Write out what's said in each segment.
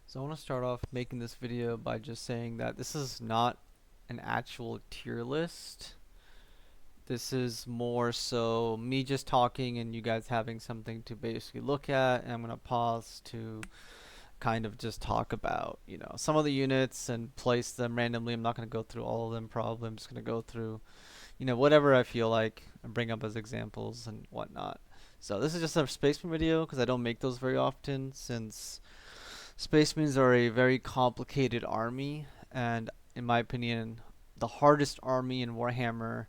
So I want to start off making this video by just saying that this is not an actual tier list. This is more so me just talking and you guys having something to basically look at, and I'm going to pause to kind of just talk about, some of the units and place them randomly. I'm not going to go through all of them probably. I'm just going to go through, whatever I feel like and bring up as examples and whatnot. So this is just a spaceman video because I don't make those very often, since Spacemarines are a very complicated army, and in my opinion, the hardest army in Warhammer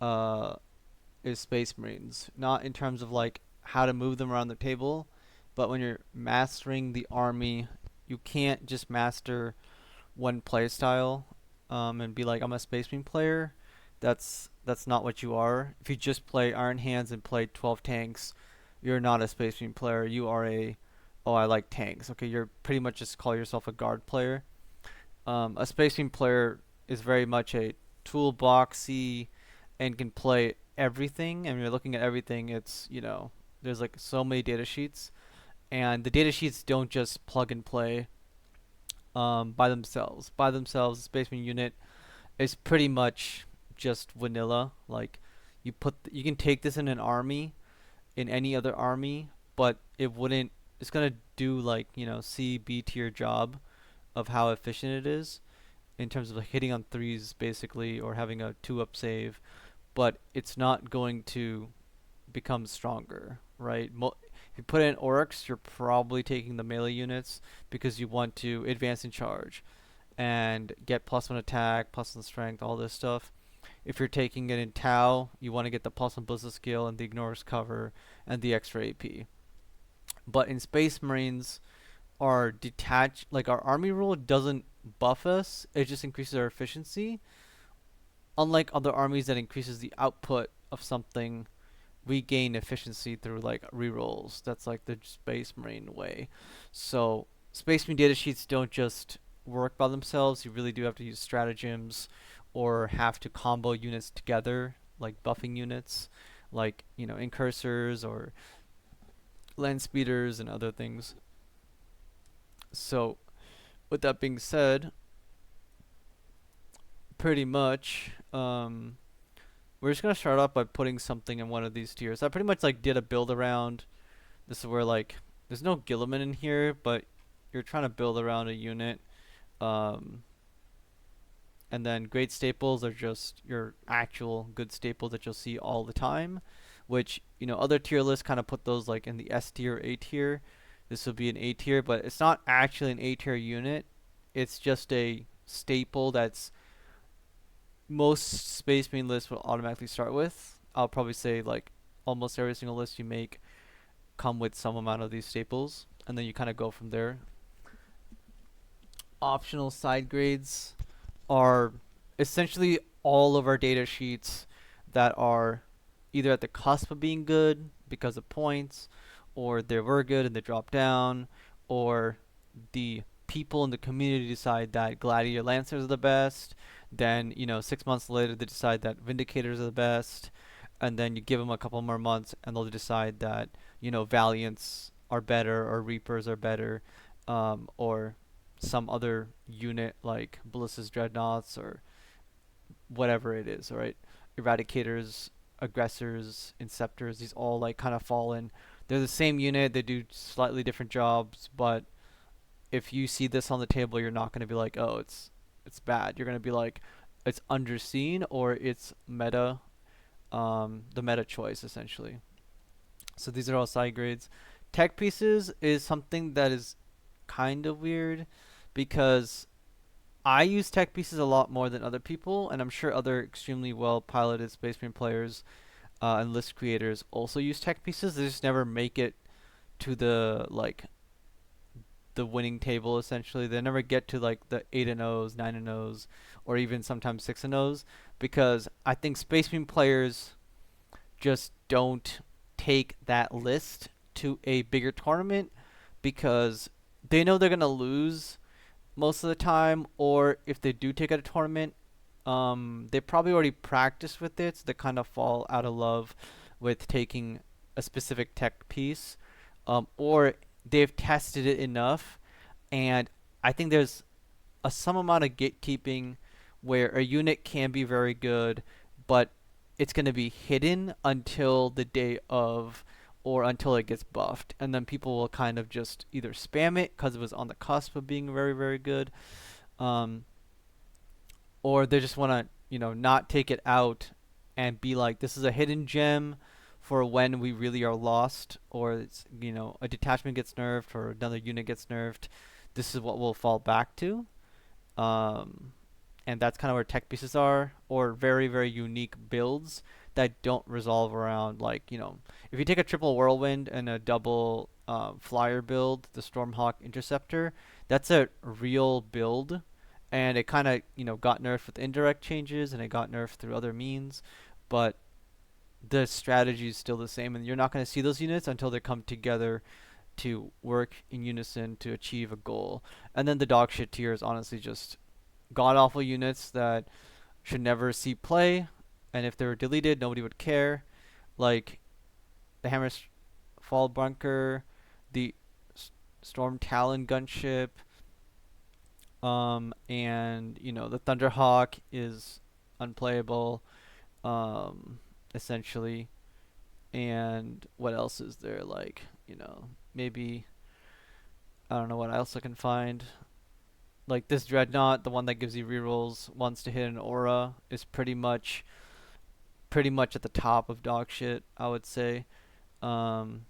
uh, is Space Marines. Not in terms of like how to move them around the table, but when you're mastering the army, you can't just master one playstyle and be like, I'm a Space Marine player. That's not what you are. If you just play Iron Hands and play 12 tanks, you're not a Space Marine player. You are a, oh, I like tanks. Okay, you're pretty much just call yourself a guard player. A Space Marine player is very much a toolboxy and can play everything. And when you're looking at everything, it's, there's like so many data sheets, and the data sheets don't just plug and play by themselves. By themselves, the Space Marine unit is pretty much just vanilla. Like you can take this in an army, in any other army, but it wouldn't. It's gonna do like C B tier job of how efficient it is in terms of like hitting on threes basically, or having a 2-up save, but it's not going to become stronger, right? If you put in orcs, you're probably taking the melee units because you want to advance in charge and get +1 attack, +1 strength, all this stuff. If you're taking it in Tau, you want to get the +1 ballistic skill and the ignores cover and the extra AP. But in Space Marines, our detached, like our army rule doesn't buff us, it just increases our efficiency. Unlike other armies that increases the output of something, we gain efficiency through like rerolls. That's like the Space Marine way. So Space Marine data sheets don't just work by themselves. You really do have to use stratagems or have to combo units together, like buffing units, like incursors or land speeders and other things. So with that being said, pretty much we're just gonna start off by putting something in one of these tiers. I pretty much like did a build around. This is where like there's no Gilliman in here, but you're trying to build around a unit. Um, and then great staples are just your actual good staples that you'll see all the time, which other tier lists kind of put those like in the S tier, A tier. This will be an A tier, but it's not actually an A tier unit. It's just a staple that's most Space Marine lists will automatically start with. I'll probably say like almost every single list you make come with some amount of these staples, and then you kind of go from there. Optional side grades are essentially all of our data sheets that are either at the cusp of being good because of points, or they were good and they dropped down, or the people in the community decide that Gladiator Lancers are the best. Then 6 months later they decide that Vindicators are the best, and then you give them a couple more months and they'll decide that Valiants are better or Reapers are better, or some other unit like Ballistas Dreadnoughts or whatever it is, right? Eradicators, Aggressors, Inceptors, these all like kind of fall in. They're the same unit, they do slightly different jobs, but if you see this on the table, you're not going to be like, oh, it's bad. You're going to be like, it's underseen or it's meta, the meta choice essentially. So these are all side grades. Tech pieces is something that is kind of weird because I use tech pieces a lot more than other people, and I'm sure other extremely well piloted Space Marine players and list creators also use tech pieces. They just never make it to the winning table essentially. They never get to like the 8 and O's, 9 and O's, or even sometimes 6 and O's, because I think Space Marine players just don't take that list to a bigger tournament because they know they're gonna lose most of the time, or if they do take it a tournament, they probably already practiced with it, so they kind of fall out of love with taking a specific tech piece, or they've tested it enough And I think there's some amount of gatekeeping where a unit can be very good, but it's going to be hidden until the day of or until it gets buffed. And then people will kind of just either spam it because it was on the cusp of being very, very good, um, or they just want to, not take it out and be like, this is a hidden gem for when we really are lost, or it's, a detachment gets nerfed or another unit gets nerfed. This is what we'll fall back to. Um, and that's kind of where tech pieces are, or very, very unique builds that don't resolve around, like, if you take a triple whirlwind and a double flyer build, the Stormhawk Interceptor, that's a real build, and it kind of, got nerfed with indirect changes, and it got nerfed through other means, but the strategy is still the same, and you're not going to see those units until they come together to work in unison to achieve a goal. And then the dog shit tier is honestly just god awful units that should never see play, and if they were deleted, nobody would care. Like the Fall Bunker, the Storm Talon gunship, and the Thunderhawk is unplayable, essentially. And what else is there? Like, maybe I don't know what else I can find. Like this Dreadnought, the one that gives you rerolls once to hit an aura, is pretty much at the top of dog shit, I would say. Um,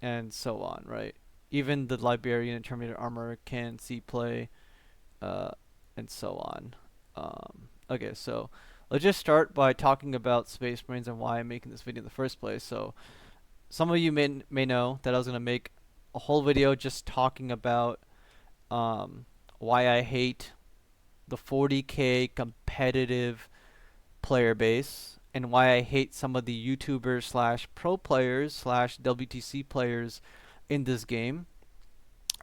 and so on, right? Even the Liberian and Terminator armor can see play, uh, and so on. Okay, so let's just start by talking about Space Marines and why I'm making this video in the first place. So some of you may know that I was gonna make a whole video just talking about why I hate the 40k competitive player base and why I hate some of the YouTubers slash pro players slash WTC players in this game.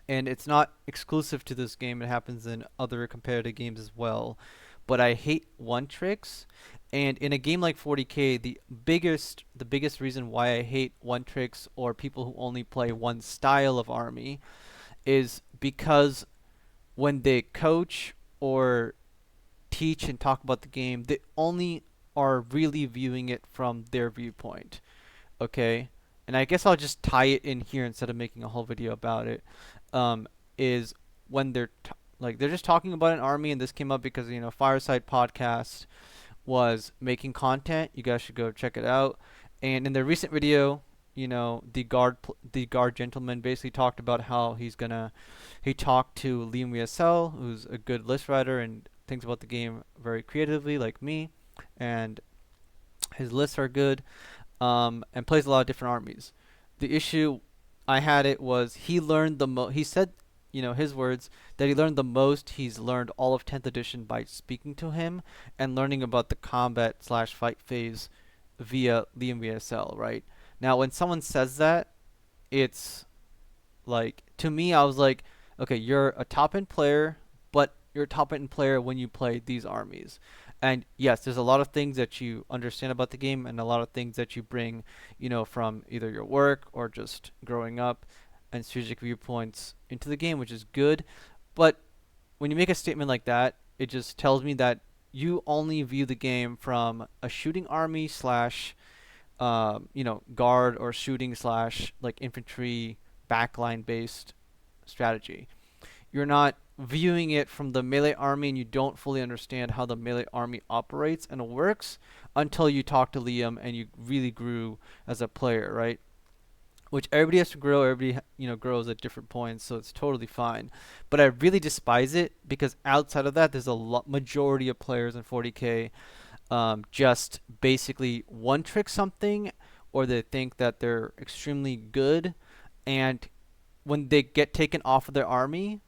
And it's not exclusive to this game, it happens in other competitive games as well. But I hate one tricks, and in a game like 40k, the biggest reason why I hate one tricks or people who only play one style of army is because when they coach or teach and talk about the game, they only are really viewing it from their viewpoint. Okay? And I guess I'll just tie it in here instead of making a whole video about it. Um, is when like they're just talking about an army, and this came up because Fireside Podcast was making content. You guys should go check it out. And in their recent video, the guard gentleman basically talked about how he talked to Liam WSL, who's a good list writer and thinks about the game very creatively, like me, and his lists are good, and plays a lot of different armies. The issue I had it was he learned the most. He said, his words, that he learned the most. He's learned all of 10th edition by speaking to him and learning about the combat slash fight phase via Liam VSL, right? Now, when someone says that, it's like, to me, I was like, okay, you're a top end player, but you're a top end player when you play these armies. And yes, there's a lot of things that you understand about the game and a lot of things that you bring, from either your work or just growing up and strategic viewpoints into the game, which is good. But when you make a statement like that, it just tells me that you only view the game from a shooting army slash guard or shooting slash like infantry backline based strategy. You're not viewing it from the melee army, and you don't fully understand how the melee army operates and works until you talk to Liam and you really grew as a player, right? Which everybody has to grow. Everybody, grows at different points, so it's totally fine. But I really despise it because outside of that, there's a majority of players in 40k just basically one trick something, or they think that they're extremely good, and when they get taken off of their army,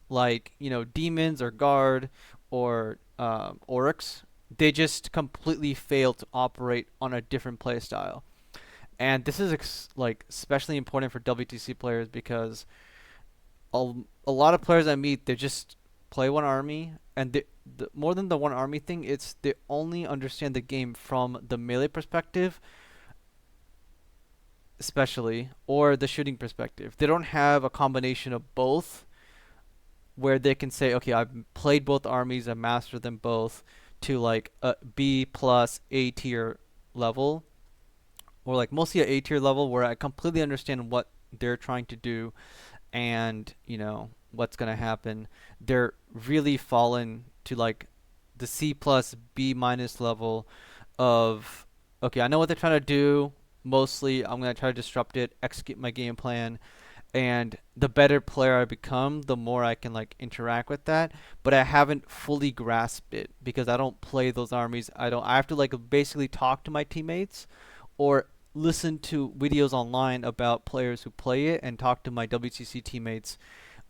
like demons or guard or orcs, they just completely fail to operate on a different playstyle. And this is like especially important for WTC players because a lot of players I meet, they just play one army, and more than the one army thing, it's they only understand the game from the melee perspective, especially, or the shooting perspective. They don't have a combination of both, where they can say, okay, I've played both armies, I've mastered them both to like a B plus A tier level, or like mostly a A tier level where I completely understand what they're trying to do and what's gonna happen. They're really fallen to like the C plus B minus level of, okay, I know what they're trying to do. Mostly, I'm gonna try to disrupt it, execute my game plan, and the better player I become, the more I can like interact with that. But I haven't fully grasped it because I don't play those armies. I have to like basically talk to my teammates or listen to videos online about players who play it and talk to my WCC teammates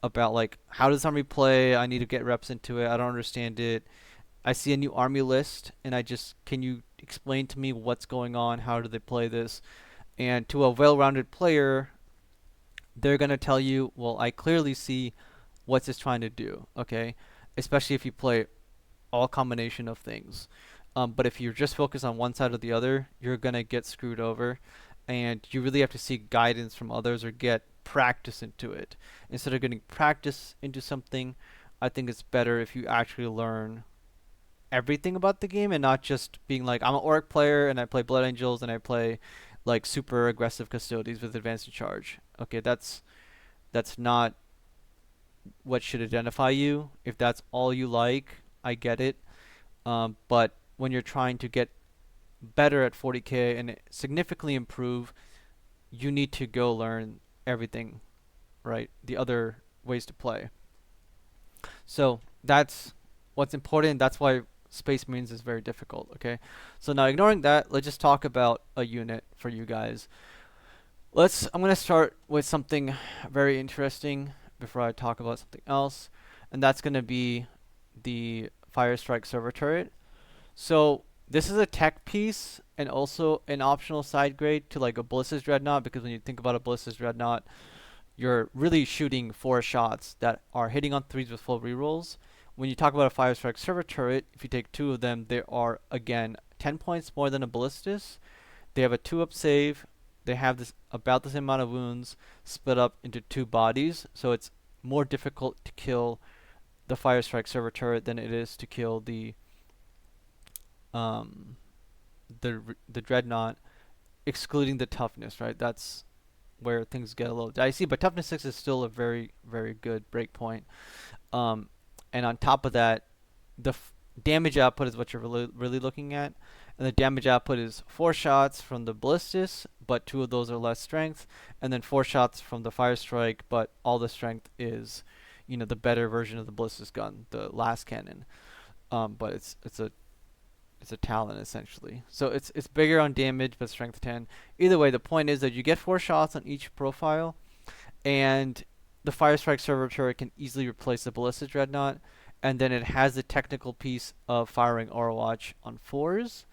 about like how does army play? I need to get reps into it. I don't understand it. I see a new army list and I just, can you explain to me what's going on? How do they play this? And to a well-rounded player, they're going to tell you, well, I clearly see what's it's trying to do, okay? Especially if you play all combination of things. But if you're just focused on one side or the other, you're going to get screwed over. And you really have to seek guidance from others or get practice into it. Instead of getting practice into something, I think it's better if you actually learn everything about the game and not just being like, I'm an orc player and I play Blood Angels and I play like super aggressive custodies with advanced charge. Okay, that's not what should identify you. If that's all you like, I get it. But when you're trying to get better at 40k and significantly improve, you need to go learn everything, right? The other ways to play. So that's what's important. That's why Space Marines is very difficult, okay? So now ignoring that, let's just talk about a unit for you guys. I'm going to start with something very interesting before I talk about something else, and that's going to be the Fire Strike Server Turret. So this is a tech piece and also an optional side grade to like a Ballista's Dreadnought, because when you think about a Ballista's Dreadnought, you're really shooting 4 shots that are hitting on 3s with full rerolls. When you talk about a Fire Strike Server Turret, if you take 2 of them, they are, again, 10 points more than a Ballistus. They have a 2-up save. They have this about the same amount of wounds split up into 2 bodies, so it's more difficult to kill the Fire Strike Server Turret than it is to kill um, the Dreadnought, excluding the toughness, right? That's where things get a little dicey, but toughness 6 is still a very, very good breakpoint. Um, and on top of that, the damage output is what you're really looking at. And the damage output is 4 shots from the Ballistus, but 2 of those are less strength, and then 4 shots from the Fire Strike, but all the strength is, the better version of the Ballistus gun, the last cannon. But it's a talent essentially. So it's bigger on damage, but strength 10. Either way, the point is that you get 4 shots on each profile, and the Fire Strike Server Turret can easily replace the Ballistic Dreadnought, and then it has the technical piece of firing Overwatch on 4s.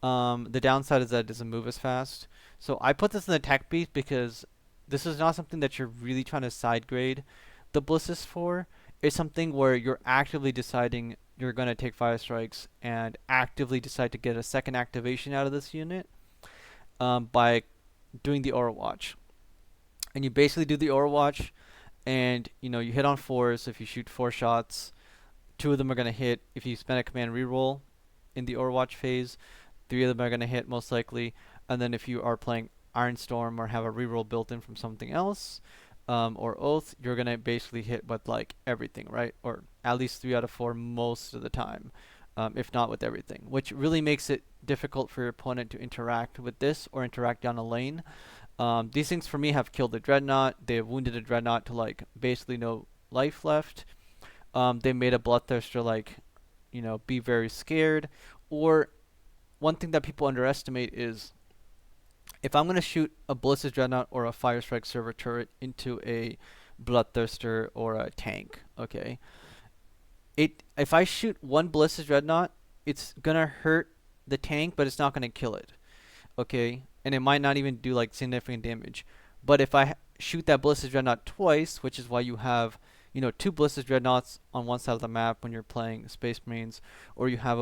The downside is that it doesn't move as fast. So I put this in the tech piece because this is not something that you're really trying to side grade the Ballistus for. It's something where you're actively deciding you're going to take 5 strikes and actively decide to get a second activation out of this unit by doing the Overwatch. And you basically do the Overwatch, and you hit on 4s. If you shoot 4 shots, 2 of them are going to hit if you spend a command reroll in the Overwatch phase. 3 of them are going to hit most likely. And then if you are playing Iron Storm or have a reroll built in from something else, or Oath, you're going to basically hit with like everything, right? Or at least 3 out of 4 most of the time, if not with everything, which really makes it difficult for your opponent to interact with this or interact down a lane. These things for me have killed the Dreadnought. They have wounded a Dreadnought to like basically no life left. They made a Bloodthirster like, be very scared. Or one thing that people underestimate is if I'm going to shoot a Ballistic Dreadnought or a Fire Strike Server Turret into a Bloodthirster or a tank, okay, if I shoot one Ballistic Dreadnought, it's going to hurt the tank, but it's not going to kill it, okay? And it might not even do like significant damage. But if I shoot that Ballistic Dreadnought twice, which is why you have 2 Ballistic Dreadnoughts on one side of the map when you're playing Space Marines, or you have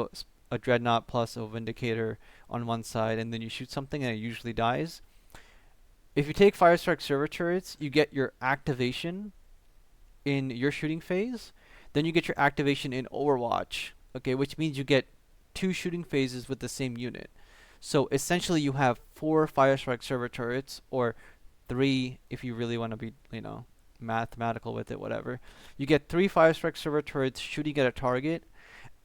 a Dreadnought plus a Vindicator on one side, and then you shoot something and it usually dies. If you take Fire Strike Server Turrets, you get your activation in your shooting phase, then you get your activation in Overwatch. Okay, which means you get two shooting phases with the same unit. So essentially, you have four Firestrike server turrets, or three if you really want to be, mathematical with it, whatever. You get three Firestrike server turrets shooting at a target,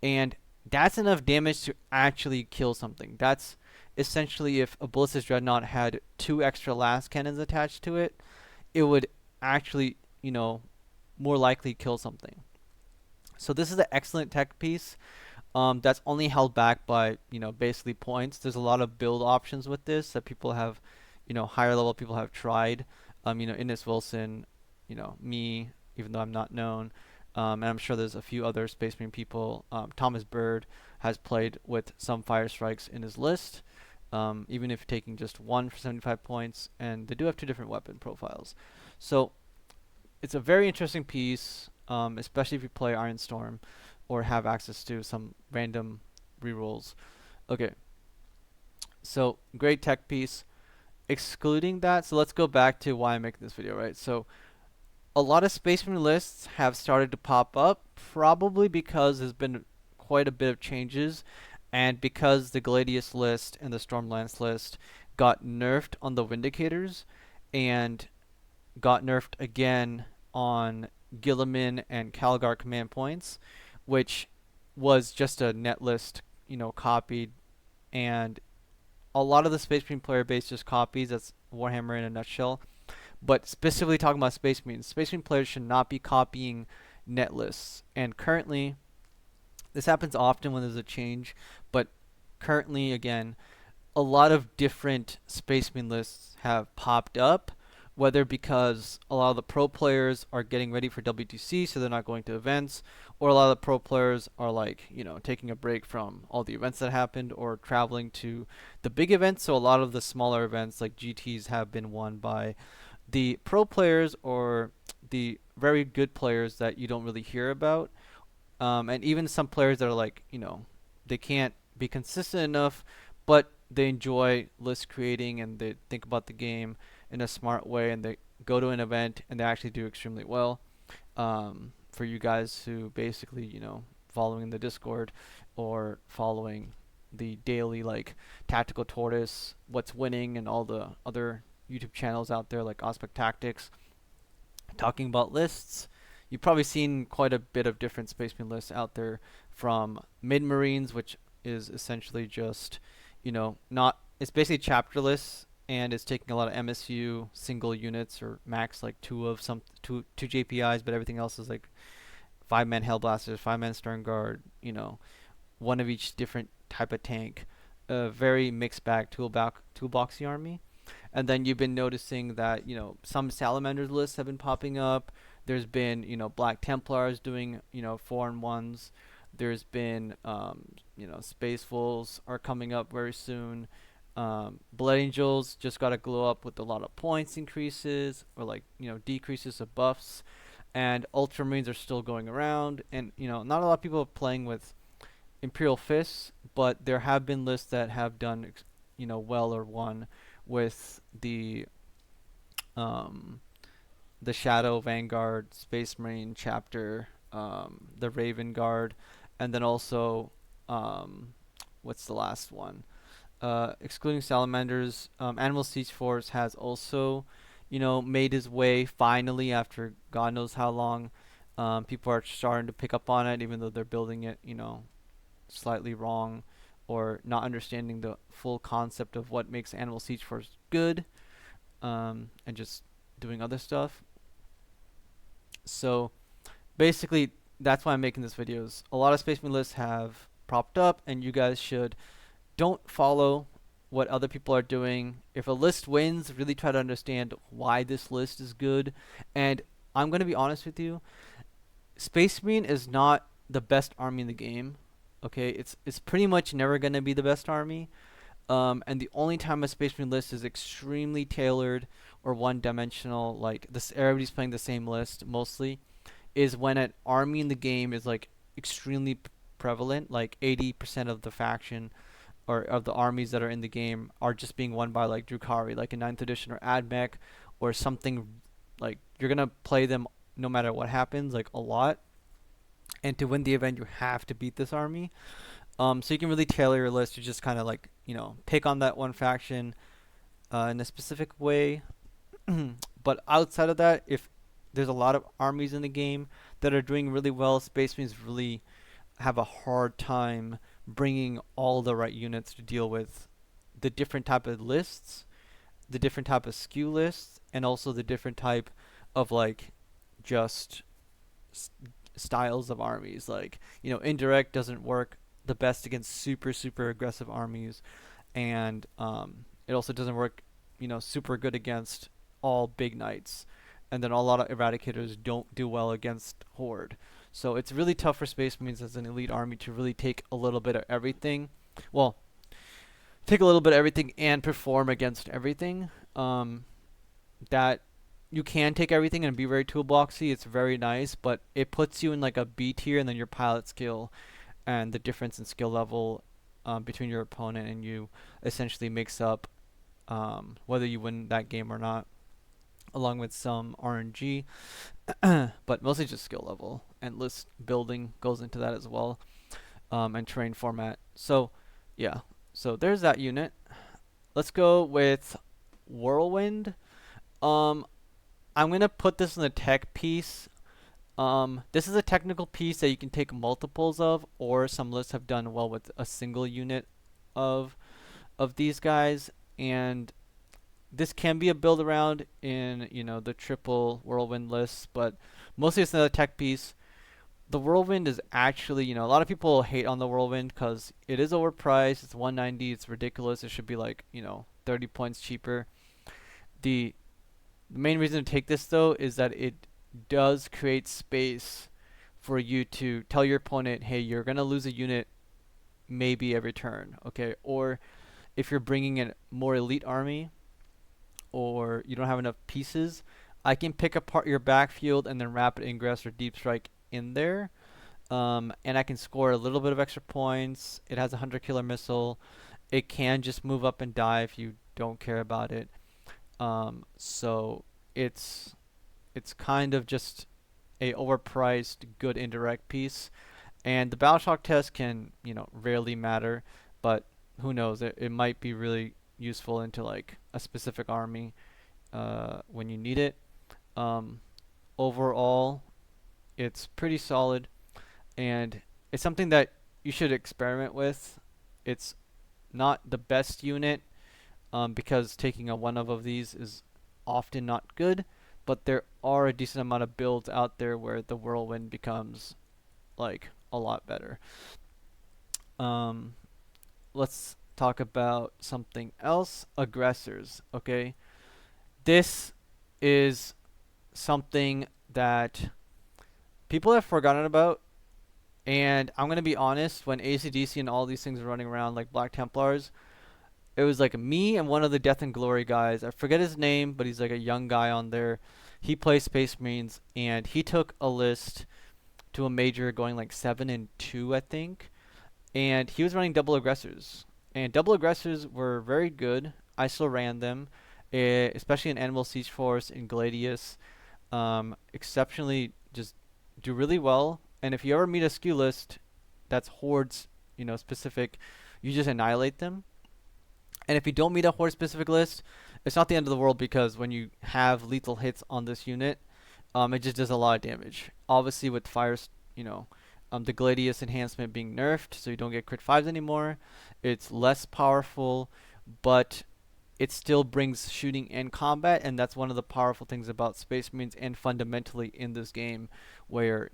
and that's enough damage to actually kill something. That's essentially if a Ballistic Dreadnought had two extra last cannons attached to it, it would actually, more likely kill something. So this is an excellent tech piece, that's only held back by, basically points. There's a lot of build options with this that people have, higher level people have tried. Innes Wilson, me, even though I'm not known. And I'm sure there's a few other Space Marine people. Thomas Bird has played with some Fire Strikes in his list, even if taking just one for 75 points. And they do have two different weapon profiles. So it's a very interesting piece, especially if you play Iron Storm or have access to some random rerolls. Okay, so great tech piece. Excluding that, so let's go back to why I'm making this video, right? So a lot of Space Marine lists have started to pop up, probably because there's been quite a bit of changes, and because the Gladius list and the Stormlance list got nerfed on the Vindicators, and got nerfed again on Gilliman and Calgar command points, which was just a net list, copied, and a lot of the Space Marine player base just copies. That's Warhammer in a nutshell. But specifically talking about Space Marines, Space Marine players should not be copying net lists. And currently, this happens often when there's a change, but currently, again, a lot of different Space Marine lists have popped up, whether because a lot of the pro players are getting ready for WTC, so they're not going to events, or a lot of the pro players are like, taking a break from all the events that happened or traveling to the big events. So a lot of the smaller events like GTs have been won by the pro players or the very good players that you don't really hear about. And even some players that are like, they can't be consistent enough, but they enjoy list creating and they think about the game in a smart way, and they go to an event and they actually do extremely well. For you guys who basically, following the Discord or following the daily like Tactical Tortoise, What's Winning, and all the other YouTube channels out there like Aspect Tactics, talking about lists, you've probably seen quite a bit of different Space Marine lists out there, from Mid Marines, which is essentially just, not, it's basically chapter lists, and it's taking a lot of MSU single units or max like two JPIs, but everything else is like 5-man Hellblasters, 5-man Stern Guard, one of each different type of tank. A very mixed bag toolboxy army. And then you've been noticing that, some Salamanders lists have been popping up. There's been, Black Templars doing, 4-on-1s. There's been, Space Wolves are coming up very soon. Blood Angels just got to glow up with a lot of points increases or like, decreases of buffs. And Ultramarines are still going around. And, not a lot of people are playing with Imperial Fists, but there have been lists that have done, well or won with um, the Shadow Vanguard Space Marine chapter, the Raven Guard, and then also, what's the last one? Excluding Salamanders, Animal Siege Force has also, made his way finally after God knows how long. People are starting to pick up on it, even though they're building it, slightly wrong, or not understanding the full concept of what makes Animal Siege Force good, and just doing other stuff. So basically, that's why I'm making this videos. A lot of Space Marine lists have propped up, and you guys don't follow what other people are doing. If a list wins, really try to understand why this list is good. And I'm going to be honest with you, Space Marine is not the best army in the game. Okay, it's pretty much never going to be the best army. And the only time a Space Marine list is extremely tailored or one-dimensional, like this, everybody's playing the same list mostly, is when an army in the game is like extremely prevalent, like 80% of the faction or of the armies that are in the game are just being won by like Drukhari, like in 9th edition, or Admech, or something. Like you're gonna play them no matter what happens, like a lot. And to win the event, you have to beat this army. So you can really tailor your list to just kind of like, pick on that one faction in a specific way. But outside of that, if there's a lot of armies in the game that are doing really well, Space Marines really have a hard time bringing all the right units to deal with the different type of lists, the different type of skew lists, and also the different type of like just s- styles of armies. Like, indirect doesn't work the best against super super aggressive armies, and it also doesn't work, super good against all big knights. And then a lot of eradicators don't do well against horde. So it's really tough for Space Marines as an elite army to really take a little bit of everything. Well, take a little bit of everything and perform against everything. That you can take everything and be very toolboxy. It's very nice, but it puts you in like a B tier, and then your pilot skill and the difference in skill level between your opponent and you essentially makes up whether you win that game or not, along with some RNG, but mostly just skill level. And list building goes into that as well, and terrain format. So, yeah. So there's that unit. Let's go with Whirlwind. Um, I'm gonna put this in the tech piece. This is a technical piece that you can take multiples of, or some lists have done well with a single unit of these guys, and this can be a build around in the triple whirlwind lists, but mostly it's another tech piece. The whirlwind is actually, a lot of people hate on the whirlwind because it is overpriced. It's 190. It's ridiculous. It should be like 30 points cheaper. The main reason to take this though is that it does create space for you to tell your opponent, hey, you're gonna lose a unit maybe every turn, okay? Or if you're bringing a more elite army, or you don't have enough pieces, I can pick apart your backfield and then rapid ingress or deep strike in there. And I can score a little bit of extra points. It has a 100 killer missile. It can just move up and die if you don't care about it. So it's kind of just a overpriced good indirect piece. And the battle shock test can, rarely matter, but who knows? It might be really useful into like a specific army when you need it. Um, Overall, it's pretty solid, and it's something that you should experiment with. It's not the best unit, because taking a one of these is often not good, but there are a decent amount of builds out there where the whirlwind becomes like a lot better. Um, let's talk about something else. Aggressors. Okay, this is something that people have forgotten about. And I'm gonna be honest, when ACDC and all these things were running around like Black Templars, it was like me and one of the Death and Glory guys. I forget his name, but he's like a young guy on there. He plays Space Marines, and he took a list to a major going like 7-2, I think. And he was running double aggressors, and double aggressors were very good. I still ran them, especially in Animal Siege Force and Gladius. Exceptionally, just do really well. And if you ever meet a skew list that's hordes, specific, you just annihilate them. And if you don't meet a horde specific list, it's not the end of the world, because when you have lethal hits on this unit, it just does a lot of damage. Obviously, with the Gladius enhancement being nerfed, so you don't get crit fives anymore. It's less powerful, but it still brings shooting and combat, and that's one of the powerful things about Space Marines and fundamentally in this game, where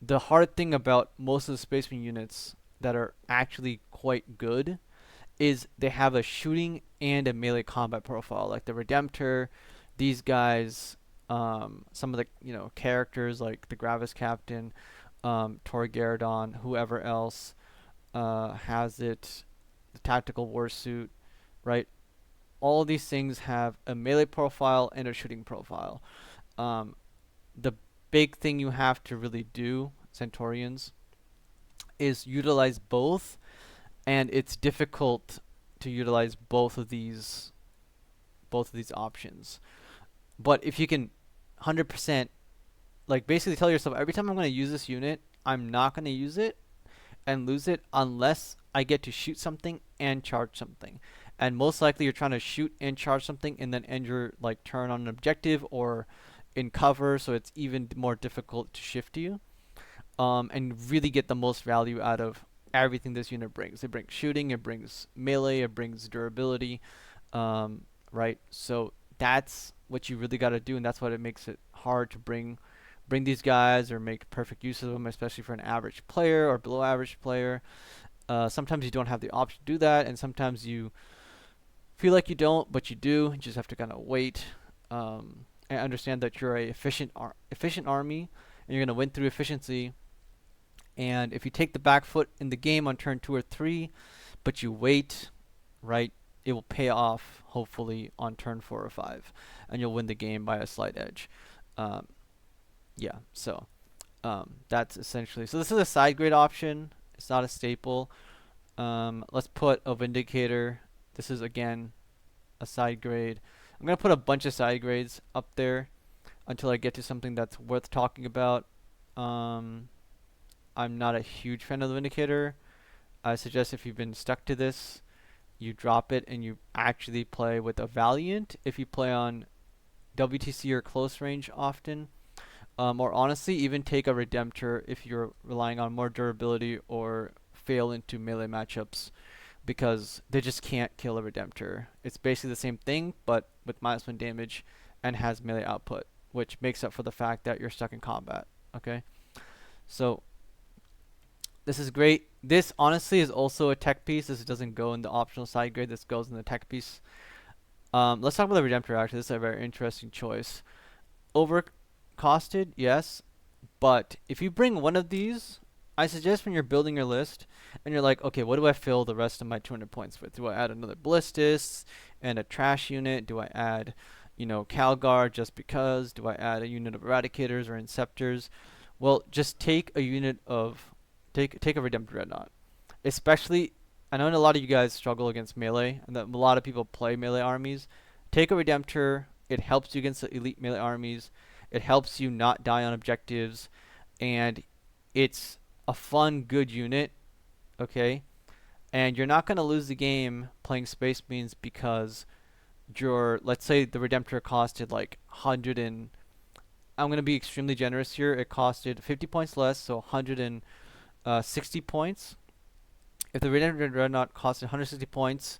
the hard thing about most of the Space Marine units that are actually quite good is they have a shooting and a melee combat profile, like the Redemptor, these guys, some of the characters like the Gravis Captain, Tor Garadon, whoever else has it, the Tactical Warsuit, right? All these things have a melee profile and a shooting profile. Um, the big thing you have to really do, Centaurians, is utilize both, and it's difficult to utilize both of these options. But if you can 100%, like basically tell yourself every time I'm going to use this unit, I'm not going to use it and lose it unless I get to shoot something and charge something. And most likely you're trying to shoot and charge something and then end your like turn on an objective or in cover, so it's even more difficult to shift you. And really get the most value out of everything this unit brings. It brings shooting, it brings melee, it brings durability, right? So that's what you really got to do, and that's what it makes it hard to bring these guys or make perfect use of them, especially for an average player or below average player. Sometimes you don't have the option to do that, and sometimes you feel like you don't, but you do. You just have to kind of wait and understand that you're a efficient army, and you're gonna win through efficiency. And if you take the back foot in the game on turn 2 or 3, but you wait, right, it will pay off hopefully on turn 4 or 5, and you'll win the game by a slight edge. Um, yeah, so that's essentially. So this is a side grade option. It's not a staple. Let's put a Vindicator. This is again a side grade. I'm gonna put a bunch of side grades up there until I get to something that's worth talking about. Um, I'm not a huge fan of the Vindicator. I suggest if you've been stuck to this, you drop it and you actually play with a Valiant if you play on WTC or close range often. Or honestly, even take a Redemptor if you're relying on more durability or fail into melee matchups because they just can't kill a Redemptor. It's basically the same thing, but with -1 damage and has melee output, which makes up for the fact that you're stuck in combat. Okay? So this is great. This honestly is also a tech piece. This doesn't go in the optional side grade. This goes in the tech piece. Let's talk about the Redemptor actually. This is a very interesting choice. Overcosted, yes. But if you bring one of these, I suggest when you're building your list and you're like, okay, what do I fill the rest of my 200 points with? Do I add another Ballistus and a trash unit? Do I add, Calgar just because? Do I add a unit of Eradicators or Inceptors? Well, just take a unit of take a Redemptor Dreadnought. Especially, I know a lot of you guys struggle against melee, and that a lot of people play melee armies. Take a Redemptor. It helps you against the elite melee armies. It helps you not die on objectives, and it's a fun, good unit, okay? And you're not going to lose the game playing Space Marines because let's say the Redemptor costed like 100 and, I'm going to be extremely generous here, it costed 50 points less, so 160 points. If the Redemptor Dreadnought costed 160 points,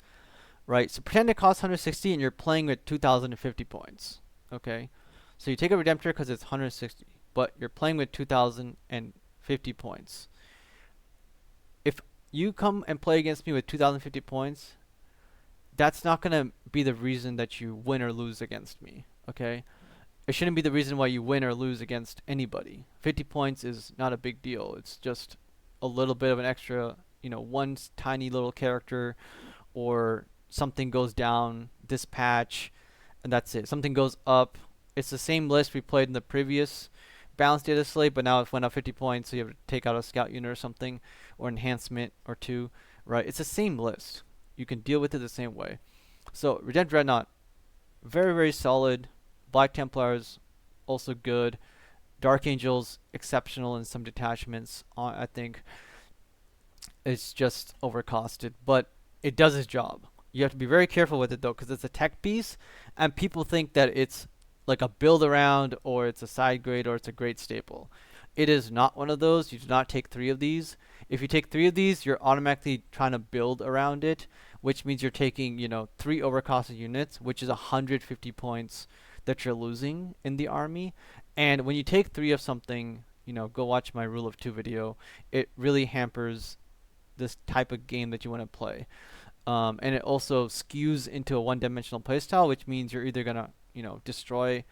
right, so pretend it costs 160 and you're playing with 2,050 points, okay? So you take a Redemptor because it's 160, but you're playing with 2,050 points. If you come and play against me with 2,050 points, that's not going to be the reason that you win or lose against me, okay? It shouldn't be the reason why you win or lose against anybody. 50 points is not a big deal. It's just a little bit of an extra, one tiny little character, or something goes down this patch, and that's it. Something goes up. It's the same list we played in the previous balanced data slate, but now it went up 50 points, so you have to take out a scout unit or something, or enhancement or two, right? It's the same list. You can deal with it the same way. So Redemptor Dreadnought, very, very solid. Black Templars, also good. Dark Angels, exceptional in some detachments. I think it's just overcosted, but it does its job. You have to be very careful with it though, because it's a tech piece, and people think that it's like a build around, or it's a side grade, or it's a great staple. It is not one of those. You do not take 3 of these. If you take 3 of these, you're automatically trying to build around it, which means you're taking, 3 overcosted units, which is 150 points that you're losing in the army. And when you take 3 of something, go watch my rule of 2 video. It really hampers this type of game that you want to play. And it also skews into a one-dimensional playstyle, which means you're either gonna, destroy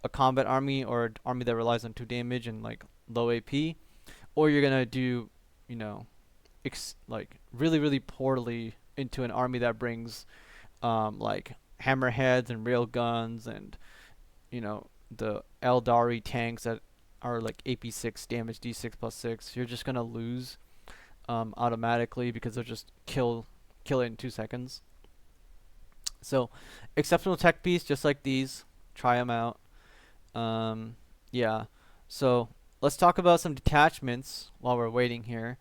a combat army or an army that relies on 2 damage and like low AP, or you're gonna do, like really, really poorly into an army that brings, like hammerheads and rail guns and, the Eldari tanks that are like AP6 damage D6 plus 6. You're just gonna lose automatically because they'll just kill it in 2 seconds. So, exceptional tech piece, just like these. Try them out. Um, yeah. So let's talk about some detachments while we're waiting here.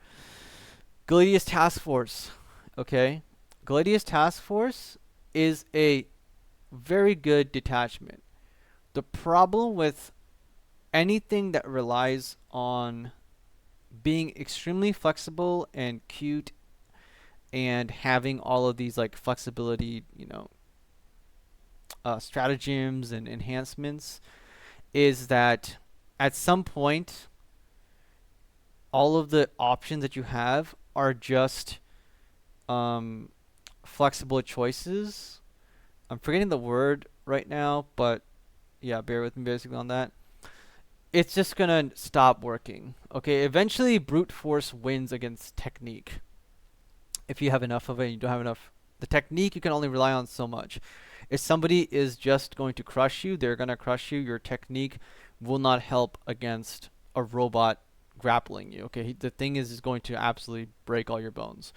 Gladius Task Force. Okay. Gladius Task Force is a very good detachment. The problem with anything that relies on being extremely flexible and cute and having all of these like flexibility, stratagems and enhancements is that at some point all of the options that you have are just um, flexible choices. I'm forgetting the word right now, but yeah, bear with me basically on that. It's just gonna stop working. Okay, eventually brute force wins against technique. If you have enough of it, you don't have enough. The technique you can only rely on so much. If somebody is just going to crush you, they're gonna crush you. Your technique will not help against a robot grappling you. Okay, the thing is going to absolutely break all your bones.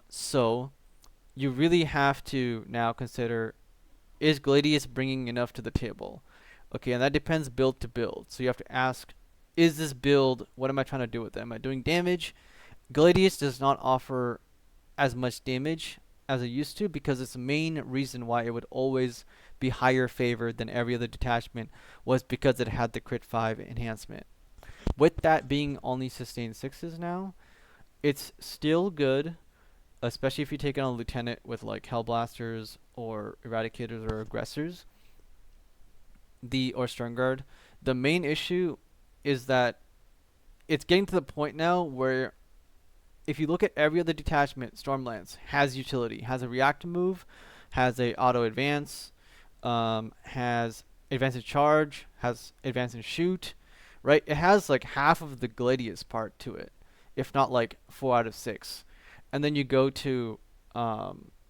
So you really have to now consider, is Gladius bringing enough to the table? Okay, and that depends build to build. So you have to ask, is this build, what am I trying to do with it? Am I doing damage? Gladius does not offer as much damage as it used to because its main reason why it would always be higher favored than every other detachment was because it had the crit 5 enhancement. With that being only sustained 6s now, it's still good, especially if you take on a lieutenant with like Hellblasters or Eradicators or Aggressors, or Sternguard. The main issue is that it's getting to the point now where if you look at every other detachment, Stormlance has utility, has a react move, has a auto advance, has advance in charge, has advance in shoot, right? It has like half of the Gladius part to it, if not like 4 out of 6. And then you go to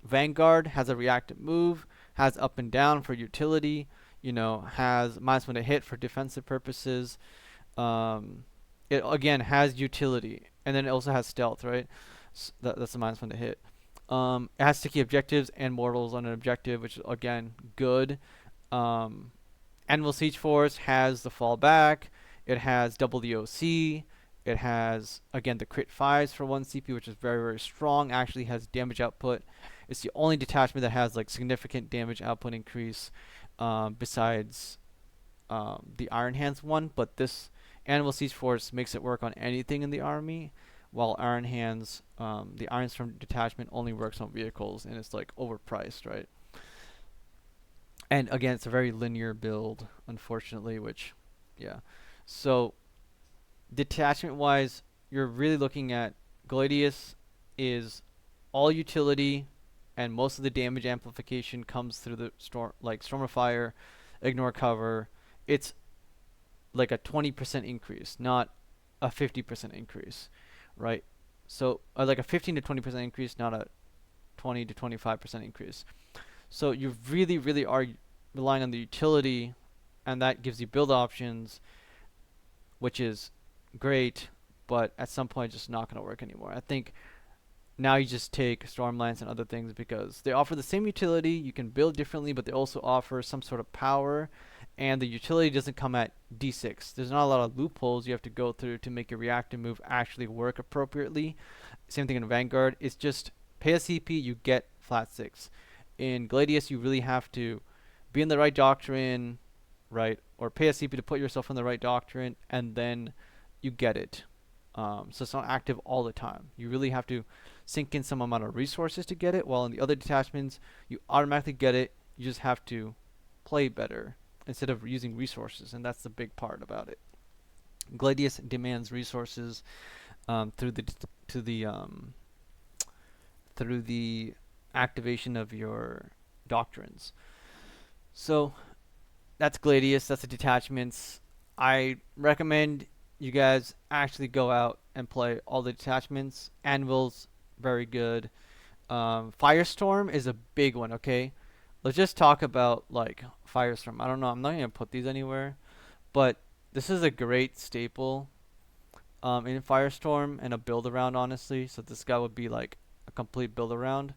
Vanguard, has a reactive move, has up and down for utility, has -1 to hit for defensive purposes. Um, it again has utility, and then it also has stealth, right? That's the -1 to hit. It has sticky objectives and mortals on an objective, which is again good. Um, Anvil Siege Force has the fallback. It has double the OC. It has again the crit 5s for 1 CP, which is very very strong. Actually has damage output. It's the only detachment that has like significant damage output increase, besides the Iron Hands one, but this Animal Siege Force makes it work on anything in the army, while Iron Hands, the Iron Storm detachment only works on vehicles, and it's like overpriced, right? And again, it's a very linear build, unfortunately, which, yeah. So detachment wise, you're really looking at Gladius is all utility, and most of the damage amplification comes through the storm, like Storm of Fire, Ignore Cover. It's like a 20% increase, not a 50% increase, right? So like a 15 to 20% increase, not a 20 to 25% increase. So you really, really are relying on the utility, and that gives you build options, which is great, but at some point, just not going to work anymore. I think now you just take Stormlance and other things because they offer the same utility. You can build differently, but they also offer some sort of power, and the utility doesn't come at D6. There's not a lot of loopholes you have to go through to make your reactive move actually work appropriately. Same thing in Vanguard. It's just pay a CP, you get flat 6. In Gladius, you really have to be in the right doctrine, right? Or pay a CP to put yourself in the right doctrine, and then you get it. So it's not active all the time. You really have to sink in some amount of resources to get it, while in the other detachments, you automatically get it. You just have to play better instead of using resources, and that's the big part about it. Gladius demands resources through the to the through the activation of your doctrines. So that's Gladius. That's the detachments. I recommend you guys actually go out and play all the detachments. Anvil's very good. Firestorm is a big one. Okay, let's just talk about like Firestorm. I don't know. I'm not gonna put these anywhere, but this is a great staple in Firestorm and a build around. Honestly, so this guy would be like a complete build around.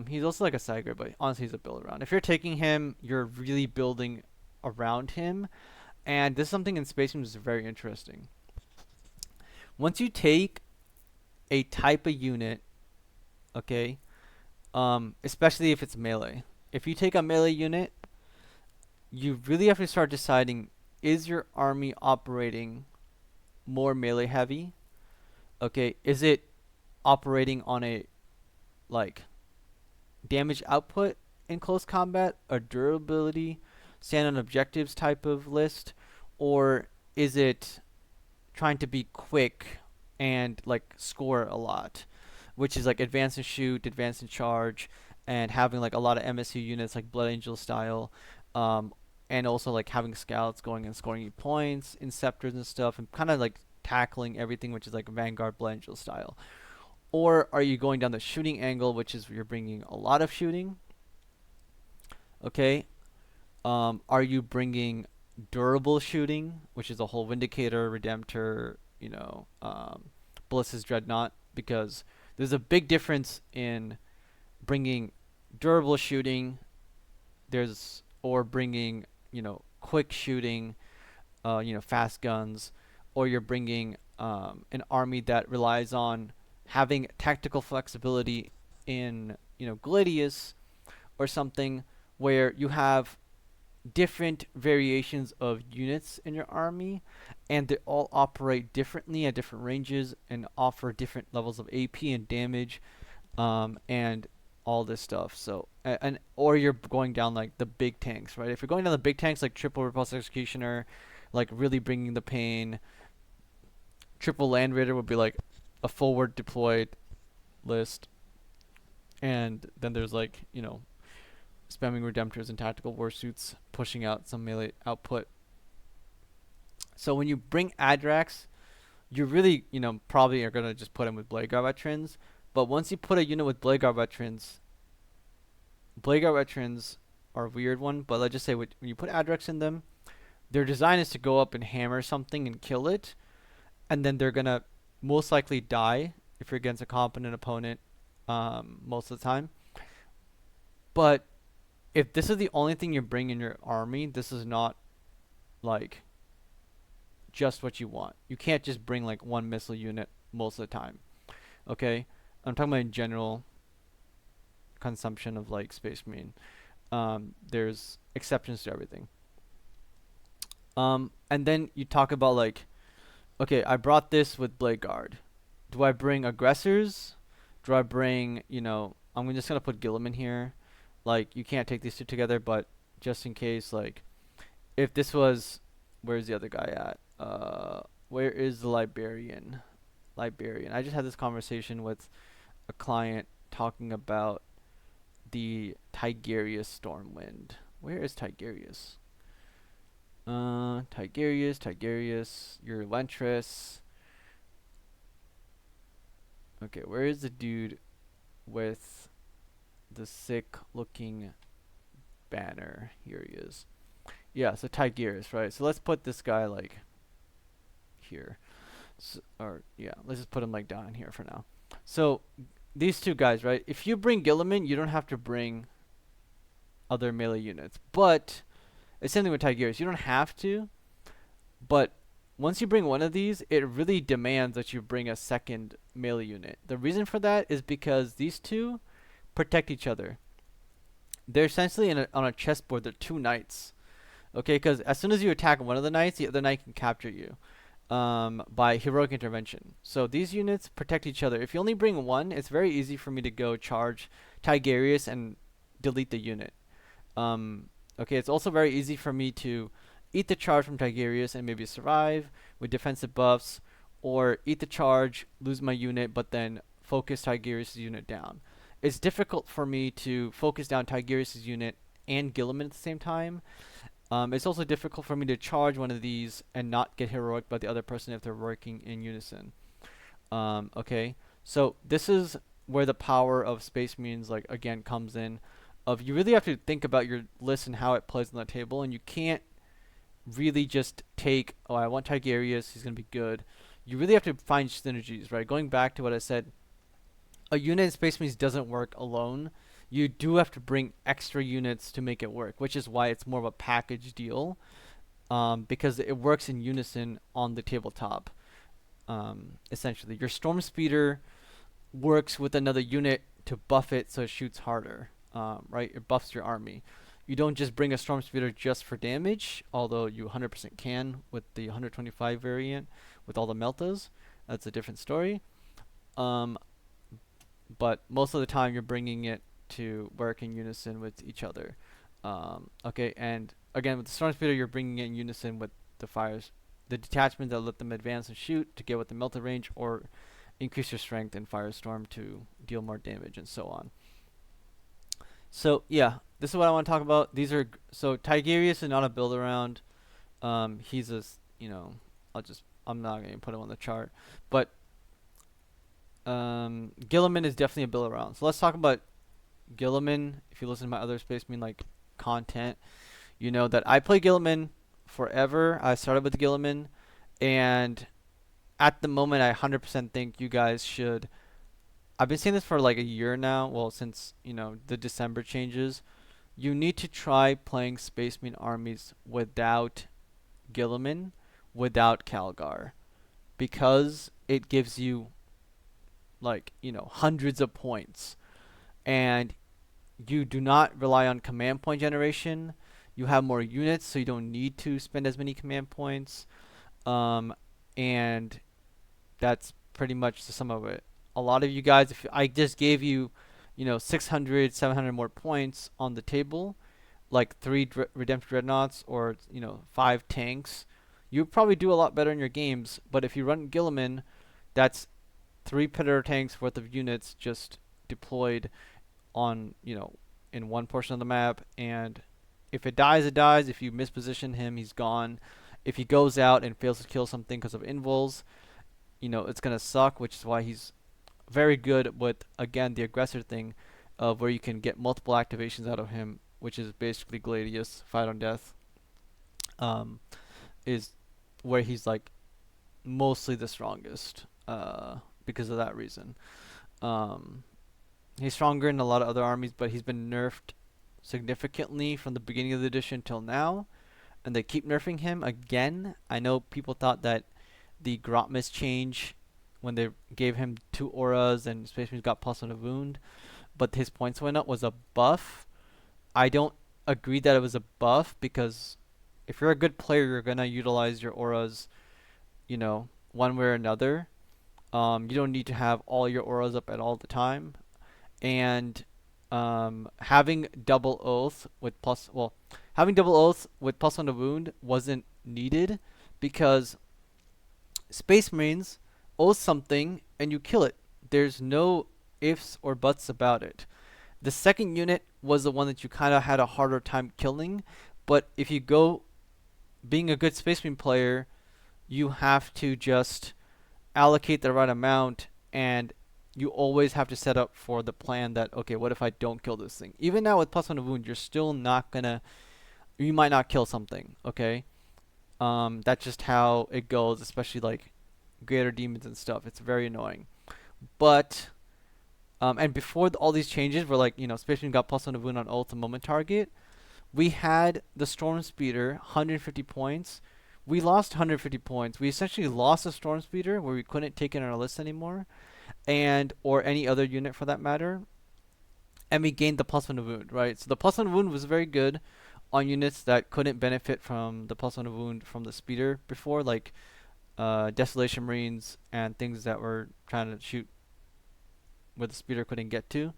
He's also like a side grade, but honestly, he's a build around. If you're taking him, you're really building around him. And this is something in Space Marines is very interesting. Once you take a type of unit, okay, especially if it's melee. If you take a melee unit, you really have to start deciding, is your army operating more melee heavy? Okay, is it operating on a like damage output in close combat, a durability, stand on objectives type of list, or is it trying to be quick and like score a lot, which is like advance and shoot, advance and charge, and having like a lot of MSU units like Blood Angel style, um, and also like having scouts going and scoring you points, inceptors and stuff, and kind of like tackling everything which is like Vanguard Blood Angel style. Or are you going down the shooting angle, which is you're bringing a lot of shooting? Okay. Are you bringing durable shooting, which is a whole Vindicator, Redemptor, Ballista's Dreadnought? Because there's a big difference in bringing durable shooting, or bringing, quick shooting, fast guns, or you're bringing an army that relies on having tactical flexibility in, Gladius or something where you have different variations of units in your army, and they all operate differently at different ranges and offer different levels of AP and damage, and all this stuff. So, and or you're going down like the big tanks, right? If you're going down the big tanks like triple repulse executioner, like really bringing the pain, triple land raider would be like a forward deployed list, and then there's like spamming redemptors and tactical warsuits, pushing out some melee output. So when you bring Adrax, you really, probably are gonna just put him with Blade Guard veterans. But once you put a unit with Blade Guard veterans are a weird one. But let's just say when you put Adrax in them, their design is to go up and hammer something and kill it, and then they're gonna most likely die if you're against a competent opponent, most of the time. But if this is the only thing you bring in your army, this is not like just what you want. You can't just bring like one missile unit most of the time. Okay? I'm talking about in general consumption of like Space Marine. There's exceptions to everything. And then you talk about like, okay, I brought this with Blade Guard. Do I bring aggressors? Do I bring, I'm just gonna put Gilliman here. Like, you can't take these two together, but just in case, like, if this was, where's the other guy at? Where is the Liberian? Liberian. I just had this conversation with a client talking about the Tigerius Stormwind. Where is Tigerius? Tigerius, your Lentris. Okay, where is the dude with the sick looking banner? Here he is. Yeah, so Tigerius, right? So let's put this guy like here. So, or yeah, let's just put him like down here for now. So these two guys, right? If you bring Gilliman, you don't have to bring other melee units. But it's same thing with Tigerius. You don't have to, but once you bring one of these, it really demands that you bring a second melee unit. The reason for that is because these two protect each other. They're essentially on a chessboard. They're two knights. Okay, because as soon as you attack one of the knights, the other knight can capture you by heroic intervention. So these units protect each other. If you only bring one, it's very easy for me to go charge Tigerius and delete the unit. Okay, it's also very easy for me to eat the charge from Tigerius and maybe survive with defensive buffs, or eat the charge, lose my unit, but then focus Tigerius' unit down. It's difficult for me to focus down Tigerius' unit and Gilliman at the same time. It's also difficult for me to charge one of these and not get heroic by the other person if they're working in unison. Okay, so this is where the power of Space Marines, like, again, comes in. Of you really have to think about your list and how it plays on the table, and you can't really just take, oh, I want Tigerius, he's going to be good. You really have to find synergies, right? Going back to what I said, a unit in Space Marines doesn't work alone. you do have to bring extra units to make it work, which is why it's more of a package deal, because it works in unison on the tabletop. Essentially, your storm speeder works with another unit to buff it so it shoots harder. Right? It buffs your army. You don't just bring a storm speeder just for damage, although you 100% can with the 125 variant with all the meltas. That's a different story. Um, but most of the time you're bringing it to work in unison with each other. Okay, and again with the storm speeder, you're bringing it in unison with the fires, the detachment that let them advance and shoot to get with the melta range, or increase your strength in firestorm to deal more damage and so on. So yeah, this is what I want to talk about. These are so Tigerius is not a build around. He's a I'm not gonna put him on the chart, but Gilliman is definitely a build around. So let's talk about Gilliman. If you listen to my other Space Marine like content, you know that I play Gilliman forever. I started with Gilliman, and at the moment, I 100% think you guys should. I've been saying this for like a year now. Well, since the December changes, you need to try playing Space Marine armies without Gilliman, without Calgar, because it gives you like hundreds of points, and you do not rely on command point generation. You have more units, so you don't need to spend as many command points. Um, and that's pretty much the sum of it. A lot of you guys, if I just gave you, 600, 700 more points on the table, like three redemption dreadnoughts or five tanks, you probably do a lot better in your games. But if you run Gilliman, that's three Predator tanks worth of units just deployed on in one portion of the map, and if it dies, it dies. If you misposition him, he's gone. If he goes out and fails to kill something because of invuls, it's gonna suck, which is why he's very good with, again, the aggressor thing of where you can get multiple activations out of him, which is basically Gladius, fight on death, is where he's like mostly the strongest, because of that reason. Um, he's stronger in a lot of other armies, but he's been nerfed significantly from the beginning of the edition till now, and they keep nerfing him again. I know people thought that the Grotmus change, when they gave him two auras and Space Marines got plus on a wound, but his points went up, was a buff. I don't agree that it was a buff, because if you're a good player, you're gonna utilize your auras, one way or another. You don't need to have all your auras up at all the time, and having double oath with plus on the wound wasn't needed, because Space Marines oath something and you kill it. There's no ifs or buts about it. The second unit was the one that you kind of had a harder time killing, but if you go being a good Space Marine player, you have to just allocate the right amount, and you always have to set up for the plan that, okay, what if I don't kill this thing? Even now with plus on the wound, you're still not gonna, you might not kill something, okay? That's just how it goes, especially like greater demons and stuff. It's very annoying. But and before all these changes, where like Space Marine got plus on the wound on oath the moment target, we had the Storm Speeder 150 points. We lost 150 points. We essentially lost the Storm Speeder, where we couldn't take it on our list anymore, and or any other unit for that matter. And we gained the plus on the wound, right? So the plus on the wound was very good on units that couldn't benefit from the plus on the wound from the speeder before, like Desolation Marines and things that were trying to shoot where the speeder couldn't get to,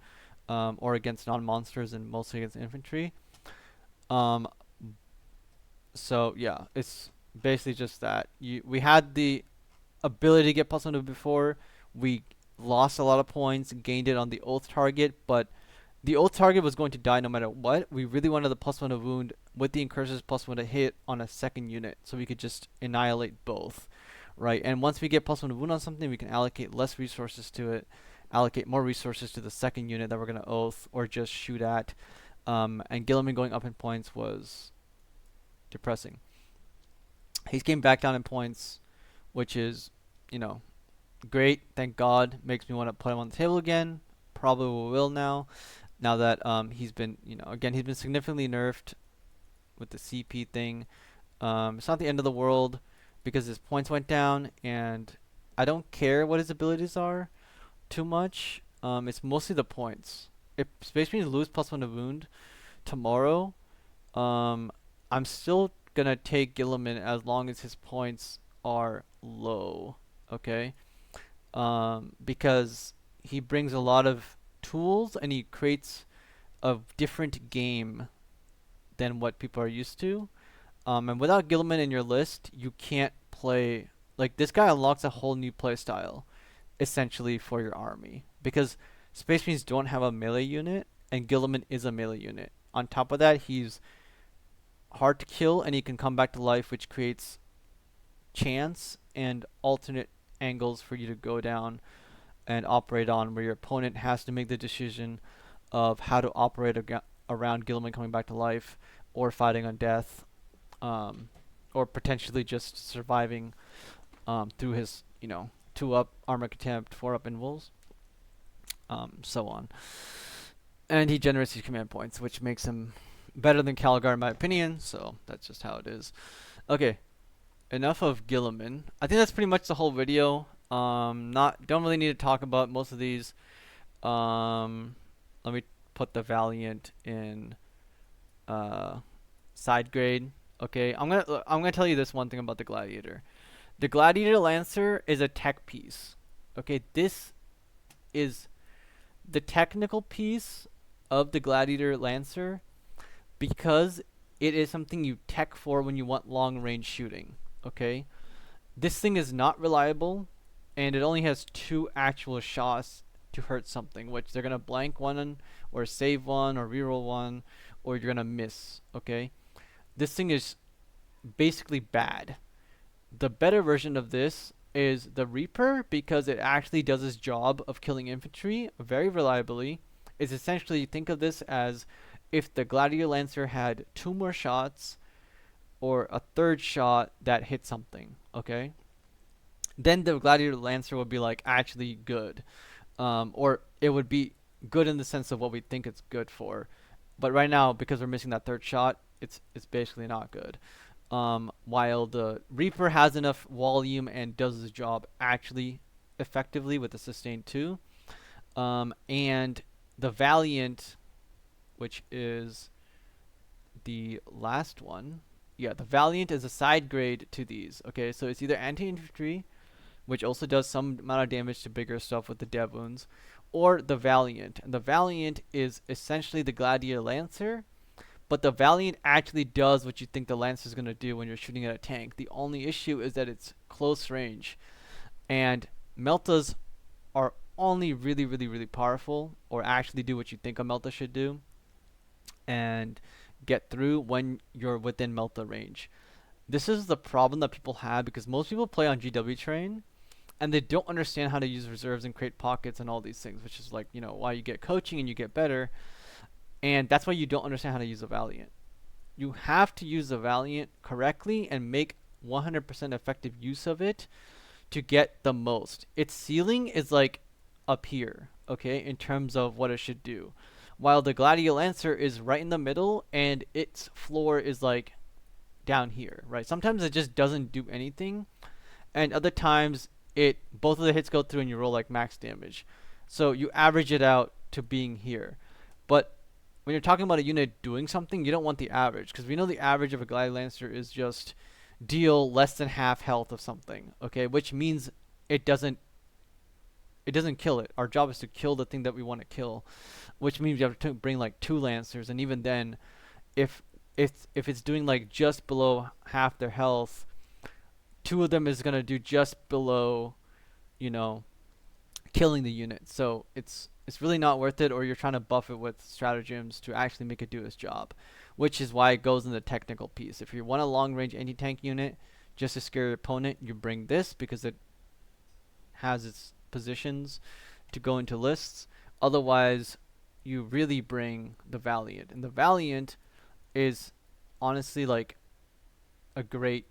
or against non-monsters and mostly against infantry. Um, so yeah, it's basically just that. We had the ability to get plus one before. We lost a lot of points, gained it on the oath target, but the oath target was going to die no matter what. We really wanted the plus one to wound with the incursors plus one to hit on a second unit, so we could just annihilate both, right? And once we get plus one to wound on something, we can allocate less resources to it, allocate more resources to the second unit that we're gonna oath or just shoot at. And Gilliman going up in points was depressing. He came back down in points, which is, great. Thank God. Makes me want to put him on the table again. Probably will now Now that he's been, again, he's been significantly nerfed with the CP thing. It's not the end of the world because his points went down, and I don't care what his abilities are too much. It's mostly the points. If Space Marines lose +1 to wound tomorrow, um, I'm still gonna take Gilliman as long as his points are low. Okay, because he brings a lot of tools and he creates a different game than what people are used to. And without Gilliman in your list, you can't play. Like, this guy unlocks a whole new play style, essentially, for your army. Because Space Marines don't have a melee unit, and Gilliman is a melee unit. On top of that, he's hard to kill, and he can come back to life, which creates chance and alternate angles for you to go down and operate on, where your opponent has to make the decision of how to operate around Gilliman coming back to life, or fighting on death, or potentially just surviving through his, 2-up armor contempt, 4-up invulns, so on. And he generates these command points, which makes him better than Calgar in my opinion, so that's just how it is. Okay, enough of Gilliman. I think that's pretty much the whole video. Don't really need to talk about most of these. Let me put the Valiant in side grade. Okay, I'm gonna tell you this one thing about the Gladiator. The Gladiator Lancer is a tech piece. Okay, this is the technical piece of the Gladiator Lancer because it is something you tech for when you want long range shooting. Okay, this thing is not reliable, and it only has 2 actual shots to hurt something, which they're gonna blank one or save one or reroll one, or you're gonna miss. Okay, this thing is basically bad. The better version of this is the Reaper because it actually does its job of killing infantry very reliably. It's essentially, think of this as if the Gladiator Lancer had 2 more shots or a 3rd shot that hit something, okay? Then the Gladiator Lancer would be like actually good. Or it would be good in the sense of what we think it's good for. But right now, because we're missing that 3rd shot, it's basically not good. While the Reaper has enough volume and does the job actually effectively with the Sustain 2. And the Valiant, which is the last one. Yeah, the Valiant is a side grade to these. Okay, so it's either anti-infantry, which also does some amount of damage to bigger stuff with the dev wounds, or the Valiant. And the Valiant is essentially the Gladiator Lancer, but the Valiant actually does what you think the Lancer is going to do when you're shooting at a tank. The only issue is that it's close range. And Meltas are only really, really, really powerful, or actually do what you think a Melta should do, and get through when you're within Melta range. This is the problem that people have because most people play on GW train, and they don't understand how to use reserves and create pockets and all these things, which is like, why you get coaching and you get better. And that's why you don't understand how to use a Valiant. You have to use the Valiant correctly and make 100% effective use of it to get the most. Its ceiling is like up here, okay, in terms of what it should do. While the Gladiator Lancer is right in the middle and its floor is like down here, right? Sometimes it just doesn't do anything, and other times both of the hits go through and you roll like max damage. So you average it out to being here. But when you're talking about a unit doing something, you don't want the average, because we know the average of a Gladiator Lancer is just deal less than half health of something, okay? Which means it doesn't kill it. Our job is to kill the thing that we want to kill, which means you have to bring like 2 Lancers, and even then, if it's doing like just below half their health, 2 of them is gonna do just below, killing the unit. So it's really not worth it, or you're trying to buff it with stratagems to actually make it do its job, which is why it goes in the technical piece. If you want a long range anti-tank unit just to scare your opponent, you bring this because it has its positions to go into lists. Otherwise, you really bring the Valiant, and the Valiant is honestly like a great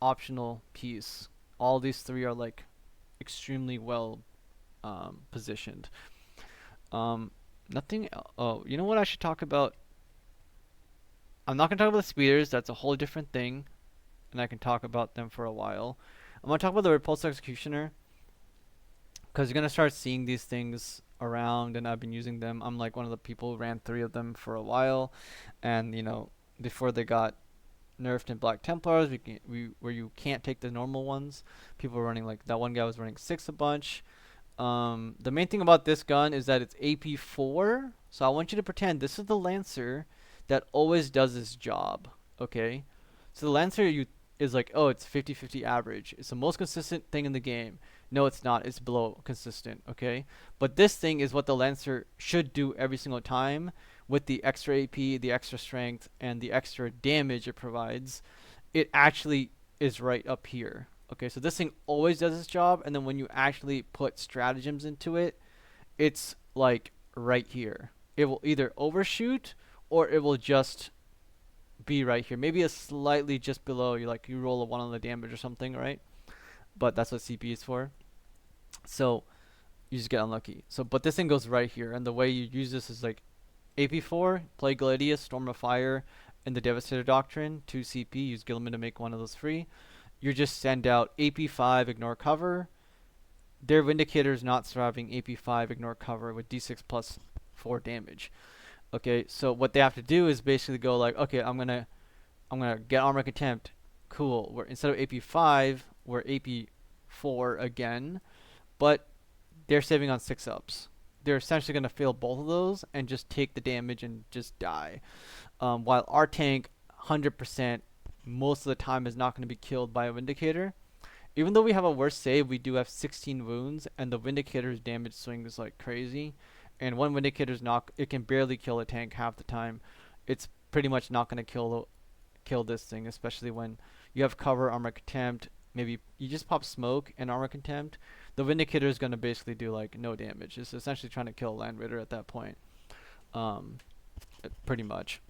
optional piece. All these 3 are like extremely well positioned. Nothing. Oh, you know what I should talk about? I'm not gonna talk about the speeders. That's a whole different thing, and I can talk about them for a while. I'm gonna talk about the repulsed executioner because you're gonna start seeing these things around, and I've been using them. I'm like one of the people who ran three of them for a while, and before they got nerfed in Black Templars, where you can't take the normal ones. People were running like that one guy was running six a bunch. The main thing about this gun is that it's AP4. So I want you to pretend this is the Lancer that always does its job. Okay? So the Lancer is like, oh, it's 50-50 average. It's the most consistent thing in the game. No, it's not. It's below consistent. Okay? But this thing is what the Lancer should do every single time with the extra AP, the extra strength, and the extra damage it provides. It actually is right up here. Okay, so this thing always does its job, and then when you actually put stratagems into it, it's like right here. It will either overshoot or it will just be right here. Maybe a slightly just below. You roll a one on the damage or something, right? But that's what CP is for. So you just get unlucky. So but this thing goes right here, and the way you use this is like AP4, play Gladius, Storm of Fire, and the Devastator Doctrine, 2 CP, use Gilliman to make one of those free. You just send out AP5, ignore cover. Their Vindicator's not surviving AP5, ignore cover with D6 plus 4 damage. Okay, so what they have to do is basically go like, okay, I'm gonna get armor contempt. Cool. We're instead of AP5, we're AP4 again, but they're saving on 6 ups. They're essentially gonna fail both of those and just take the damage and just die. While our tank, 100% most of the time is not going to be killed by a Vindicator. Even though we have a worse save, we do have 16 wounds, and the Vindicator's damage swing is like crazy. And one Vindicator's not, it can barely kill a tank half the time. It's pretty much not going to kill this thing, especially when you have cover, armor contempt. Maybe you just pop smoke and armor contempt. The Vindicator is going to basically do like no damage. It's essentially trying to kill a Land Raider at that point. Um, Pretty much.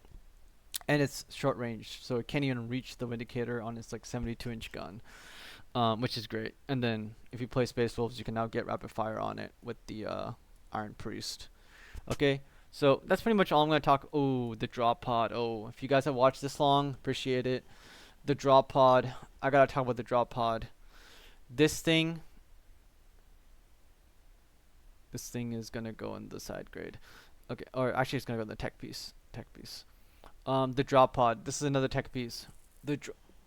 And it's short range, so it can't even reach the Vindicator on its like 72-inch gun, which is great. And then if you play Space Wolves, you can now get rapid fire on it with the Iron Priest. Okay, so that's pretty much all I'm gonna talk. Oh, the drop pod. Oh, if you guys have watched this long, appreciate it. The drop pod. I gotta talk about the drop pod. This thing. This thing is gonna go in the side grade. Okay, or actually, it's gonna go in the tech piece. Tech piece. The drop pod. This is another tech piece.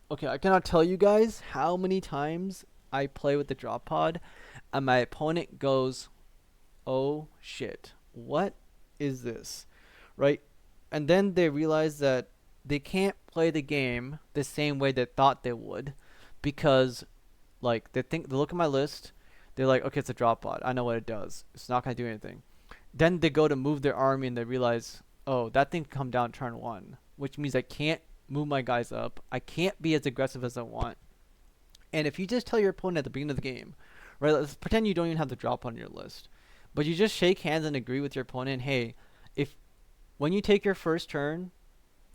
Okay, I cannot tell you guys how many times I play with the drop pod, and my opponent goes, "Oh shit, what is this?" Right? And then they realize that they can't play the game the same way they thought they would, because like they look at my list, they're like, "Okay, it's a drop pod. I know what it does. It's not gonna do anything." Then they go to move their army and they realize, oh, that thing can come down turn one, which means I can't move my guys up. I can't be as aggressive as I want. And if you just tell your opponent at the beginning of the game, right, let's pretend you don't even have the drop on your list, but you just shake hands and agree with your opponent, hey, if when you take your first turn,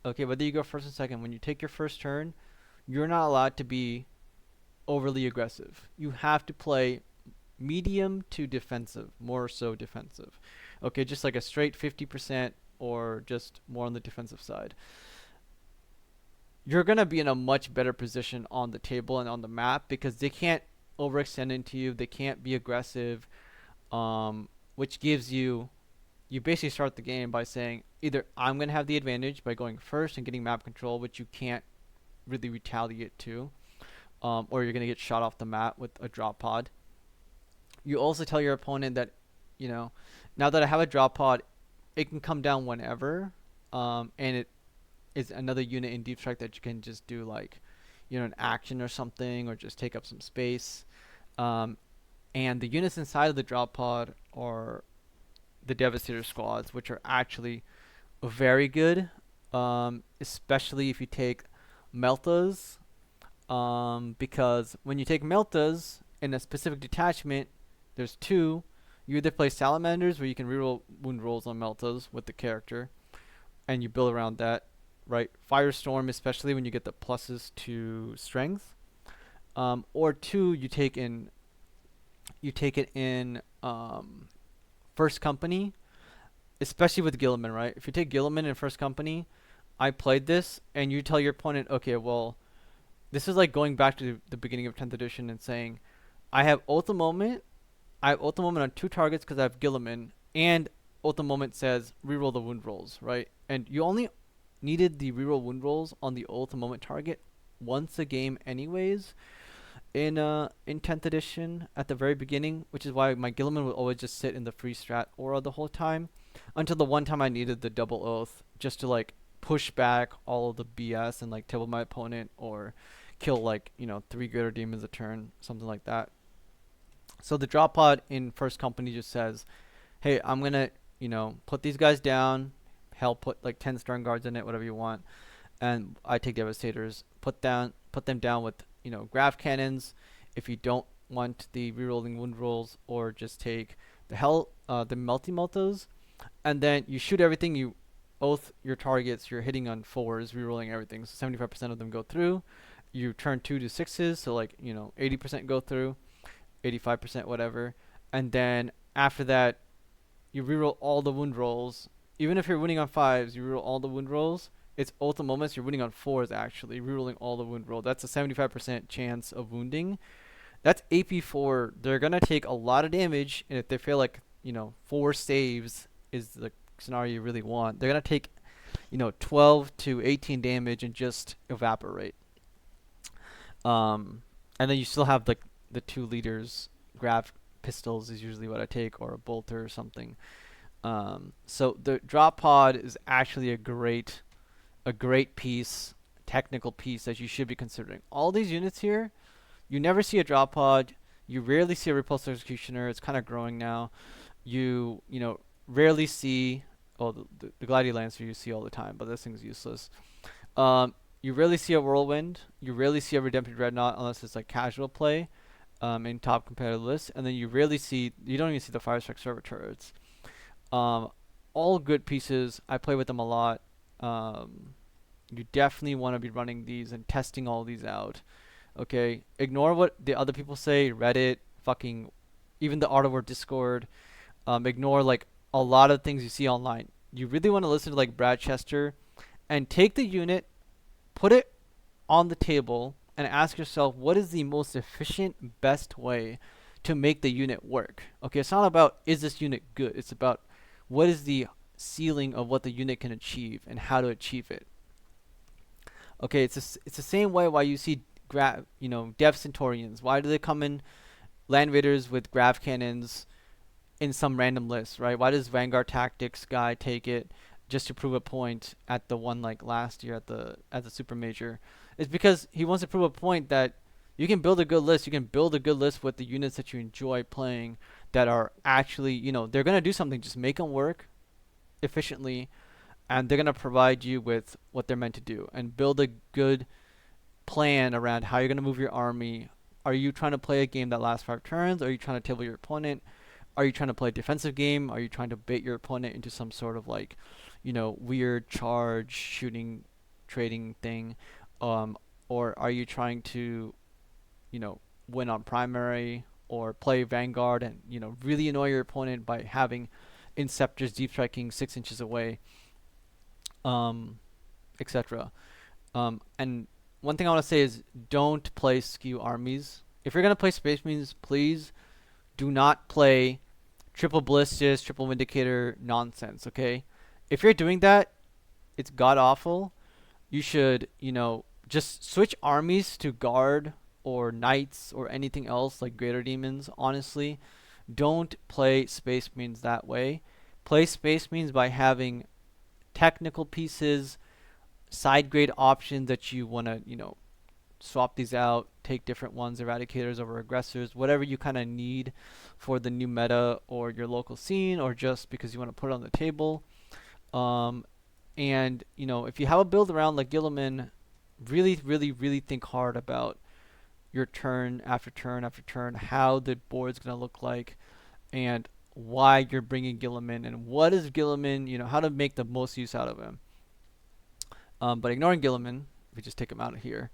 okay, whether you go first and second, when you take your first turn, you're not allowed to be overly aggressive. You have to play medium to defensive, more so defensive. Okay, just like a straight 50% or just more on the defensive side. You're going to be in a much better position on the table and on the map because they can't overextend into you. They can't be aggressive, which gives you basically start the game by saying either I'm going to have the advantage by going first and getting map control, which you can't really retaliate to, or you're going to get shot off the map with a drop pod. You also tell your opponent that, now that I have a drop pod, it can come down whenever, and it is another unit in deep strike that you can just do like, an action or something, or just take up some space. And the units inside of the drop pod are the Devastator squads, which are actually very good, especially if you take Meltas, because when you take Meltas in a specific detachment, there's two. You either play Salamanders, where you can reroll wound rolls on Meltas with the character, and you build around that, right? Firestorm, especially when you get the pluses to strength. Or two, you take it in First Company, especially with Gilliman, right? If you take Gilliman in first company, I played this, and you tell your opponent, okay, well, this is like going back to the beginning of 10th edition and saying, I have Oath Moment. I have Oath Moment on two targets because I have Gilliman, and Oath Moment says reroll the wound rolls, right? And you only needed the reroll wound rolls on the Oath Moment target once a game, anyways. In 10th edition at the very beginning, which is why my Gilliman would always just sit in the free strat aura the whole time, until the one time I needed the double oath just to like push back all of the BS and like table my opponent or kill like three greater demons a turn, something like that. So the drop pod in first company just says, hey, I'm gonna put these guys down. Hell, put like 10 Stern Guards in it, whatever you want, and I take Devastators, put them down with grav cannons. If you don't want the rerolling wound rolls, or just take the melty meltos, and then you shoot everything. You oath your targets. You're hitting on fours, rerolling everything. So 75% of them go through. You turn 2 to 6s, so like 80% go through, 85% whatever, and then after that you reroll all the wound rolls. Even if you're winning on 5s, you reroll all the wound rolls. It's ultimate moments you're winning on 4s, actually rerolling all the wound roll. That's a 75% chance of wounding. That's AP4. They're gonna take a lot of damage, and if they feel like 4 saves is the scenario you really want, they're gonna take 12 to 18 damage and just evaporate. And then you still have the two leaders. Grav pistols is usually what I take, or a bolter or something. So the drop pod is actually a great piece, technical piece that you should be considering. All these units here, you never see a drop pod. You rarely see a repulsor executioner. It's kind of growing now. You rarely see. Oh, the Gladiator Lancer you see all the time, but this thing's useless. You rarely see a Whirlwind. You rarely see a Redempted Dreadnought unless it's like casual play, in top competitive lists. And then you don't even see the Firestrike server turrets. All good pieces. I play with them a lot. You definitely want to be running these and testing all these out. Okay, ignore what the other people say. Reddit, fucking, even the Art of War Discord. Ignore like a lot of things you see online. You really want to listen to like Brad Chester, and take the unit, put it on the table, and ask yourself what is the most efficient, best way to make the unit work. Okay, it's not about is this unit good. It's about what is the ceiling of what the unit can achieve and how to achieve it. Okay, it's the same way why you see Dev Centaurians. Why do they come in Land Raiders with grav cannons in some random list, right? Why does Vanguard Tactics guy take it just to prove a point at the one like last year at the Super Major? It's because he wants to prove a point that you can build a good list. You can build a good list with the units that you enjoy playing that are actually, they're going to do something. Just make them work efficiently, and they're going to provide you with what they're meant to do, and build a good plan around how you're going to move your army. Are you trying to play a game that lasts 5 turns? Are you trying to table your opponent? Are you trying to play a defensive game? Are you trying to bait your opponent into some sort of like, weird charge shooting trading thing? Or are you trying to, win on primary, or play Vanguard and, really annoy your opponent by having Inceptors deep striking 6 inches away, etc. And one thing I want to say is don't play skew armies. If you're going to play Space Marines, please do not play triple ballistas, triple vindicator nonsense, okay? If you're doing that, it's god awful. You should, just switch armies to guard or knights or anything else like greater demons, honestly. Don't play Space Marines that way. Play Space Marines by having technical pieces, side grade options that you want to, swap these out, take different ones, eradicators over aggressors, whatever you kind of need for the new meta or your local scene, or just because you want to put it on the table. And if you have a build around like Gilliman, really, really, really think hard about your turn after turn after turn, how the board's going to look like, and why you're bringing Gilliman, and what is Gilliman, how to make the most use out of him. But ignoring Gilliman, if we just take him out of here,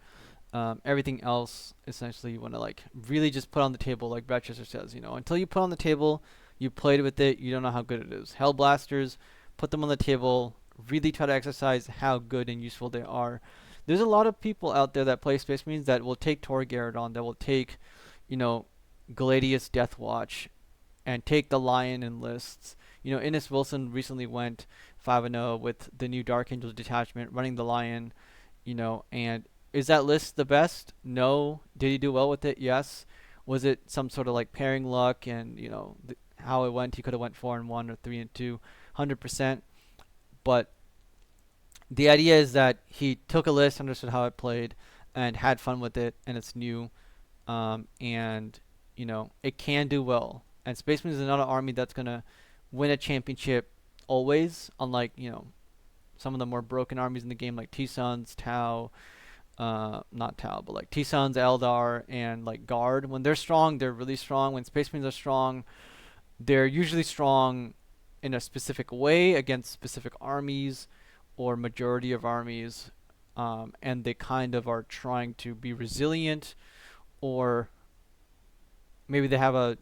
everything else, essentially, you want to like really just put on the table, like Chester says. Until you put on the table, you played with it, you don't know how good it is. Hellblasters, put them on the table, really try to exercise how good and useful they are. There's a lot of people out there that play Space Marines that will take Tor Garradon, that will take, you know, Gladius Deathwatch, and take the Lion in lists. You know, Innes Wilson recently went 5-0 with the new Dark Angels detachment, running the Lion, you know, and is that list the best? No. Did he do well with it? Yes. Was it some sort of like pairing luck and, you know, how it went? He could have went 4-1 or 3-2, 100%. But the idea is that he took a list, understood how it played, and had fun with it, and it's new, and you know it can do well. And Spaceman is not an army that's gonna win a championship always, unlike some of the more broken armies in the game like T-Suns, Tau, not Tau, but like T-Suns, Eldar, and like Guard. When they're strong, they're really strong. When Space Marines are strong, they're usually strong in a specific way against specific armies or majority of armies, and they kind of are trying to be resilient, or maybe they have a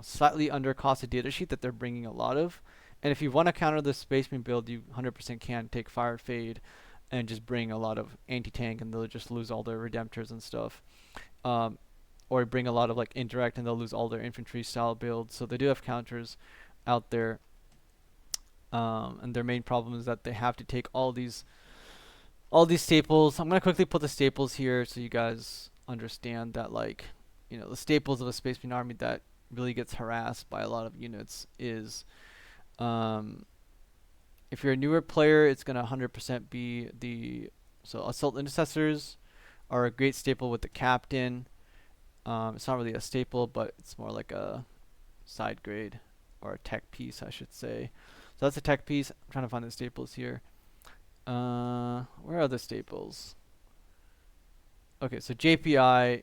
slightly undercosted data sheet that they're bringing a lot of. And if you want to counter the Spaceman build, you 100% can take Fire Fade and just bring a lot of anti-tank, and they'll just lose all their Redemptors and stuff. Um, or bring a lot of like indirect, and they'll lose all their infantry style builds. So they do have counters out there, and their main problem is that they have to take all these staples. I'm gonna quickly put the staples here so you guys understand that, like, the staples of a Space Marine army that really gets harassed by a lot of units is, um, if you're a newer player, it's gonna 100% be so Assault Intercessors are a great staple with the captain. It's not really a staple, but it's more like a side grade or a tech piece, I should say. So that's a tech piece. I'm trying to find the staples here. Where are the staples? Okay, so JPI,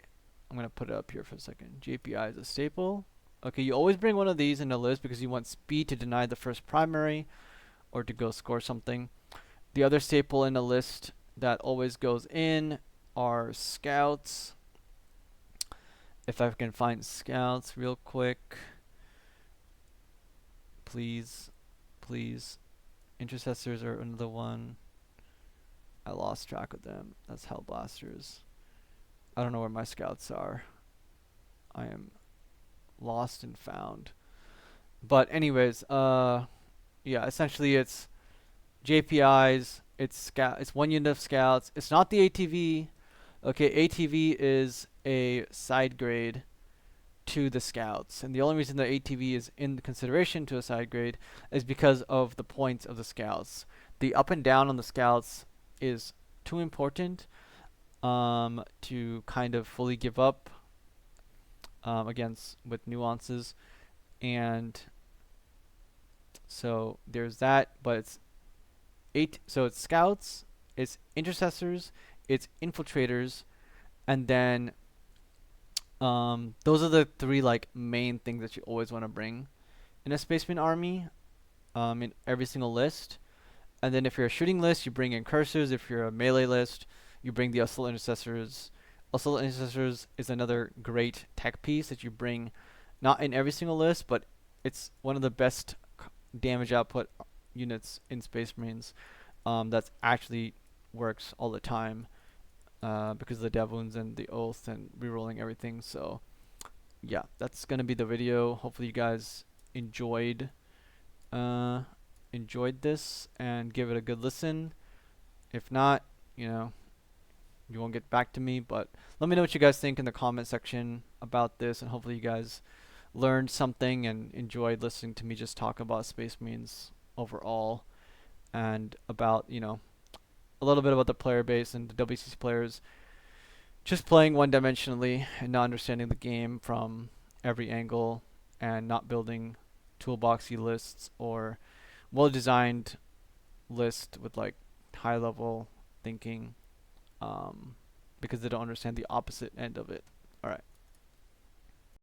I'm going to put it up here for a second. JPI is a staple. Okay, you always bring one of these in the list because you want speed to deny the first primary or to go score something. The other staple in the list that always goes in are scouts. If I can find scouts real quick. Please. Please. Intercessors are another one. I lost track of them. That's Hellblasters. I don't know where my scouts are. I am lost and found. But anyways, yeah, essentially it's JPIs, it's one unit of scouts. It's not the ATV. Okay, ATV is a side grade to the scouts, and the only reason the ATV is in consideration to a side grade is because of the points of the scouts. The up and down on the scouts is too important to kind of fully give up against with nuances, and so there's that. But so it's scouts, it's intercessors, it's infiltrators, and then those are the three like main things that you always want to bring in a Spaceman army, in every single list. And then if you're a shooting list, you bring in cursors. If you're a melee list, you bring the Assault Intercessors. Assault Intercessors is another great tech piece that you bring, not in every single list, but it's one of the best damage output units in Space Marines, that's actually works all the time, because of the dev wounds and the oath and rerolling everything. So yeah, that's gonna be the video. Hopefully you guys enjoyed this and give it a good listen. If not, you won't get back to me, but let me know what you guys think in the comment section about this, and hopefully you guys learned something and enjoyed listening to me just talk about Space Marines overall, and about, a little bit about the player base and the WCC players just playing one-dimensionally and not understanding the game from every angle, and not building toolboxy lists or well-designed list with like high-level thinking, because they don't understand the opposite end of it. All right.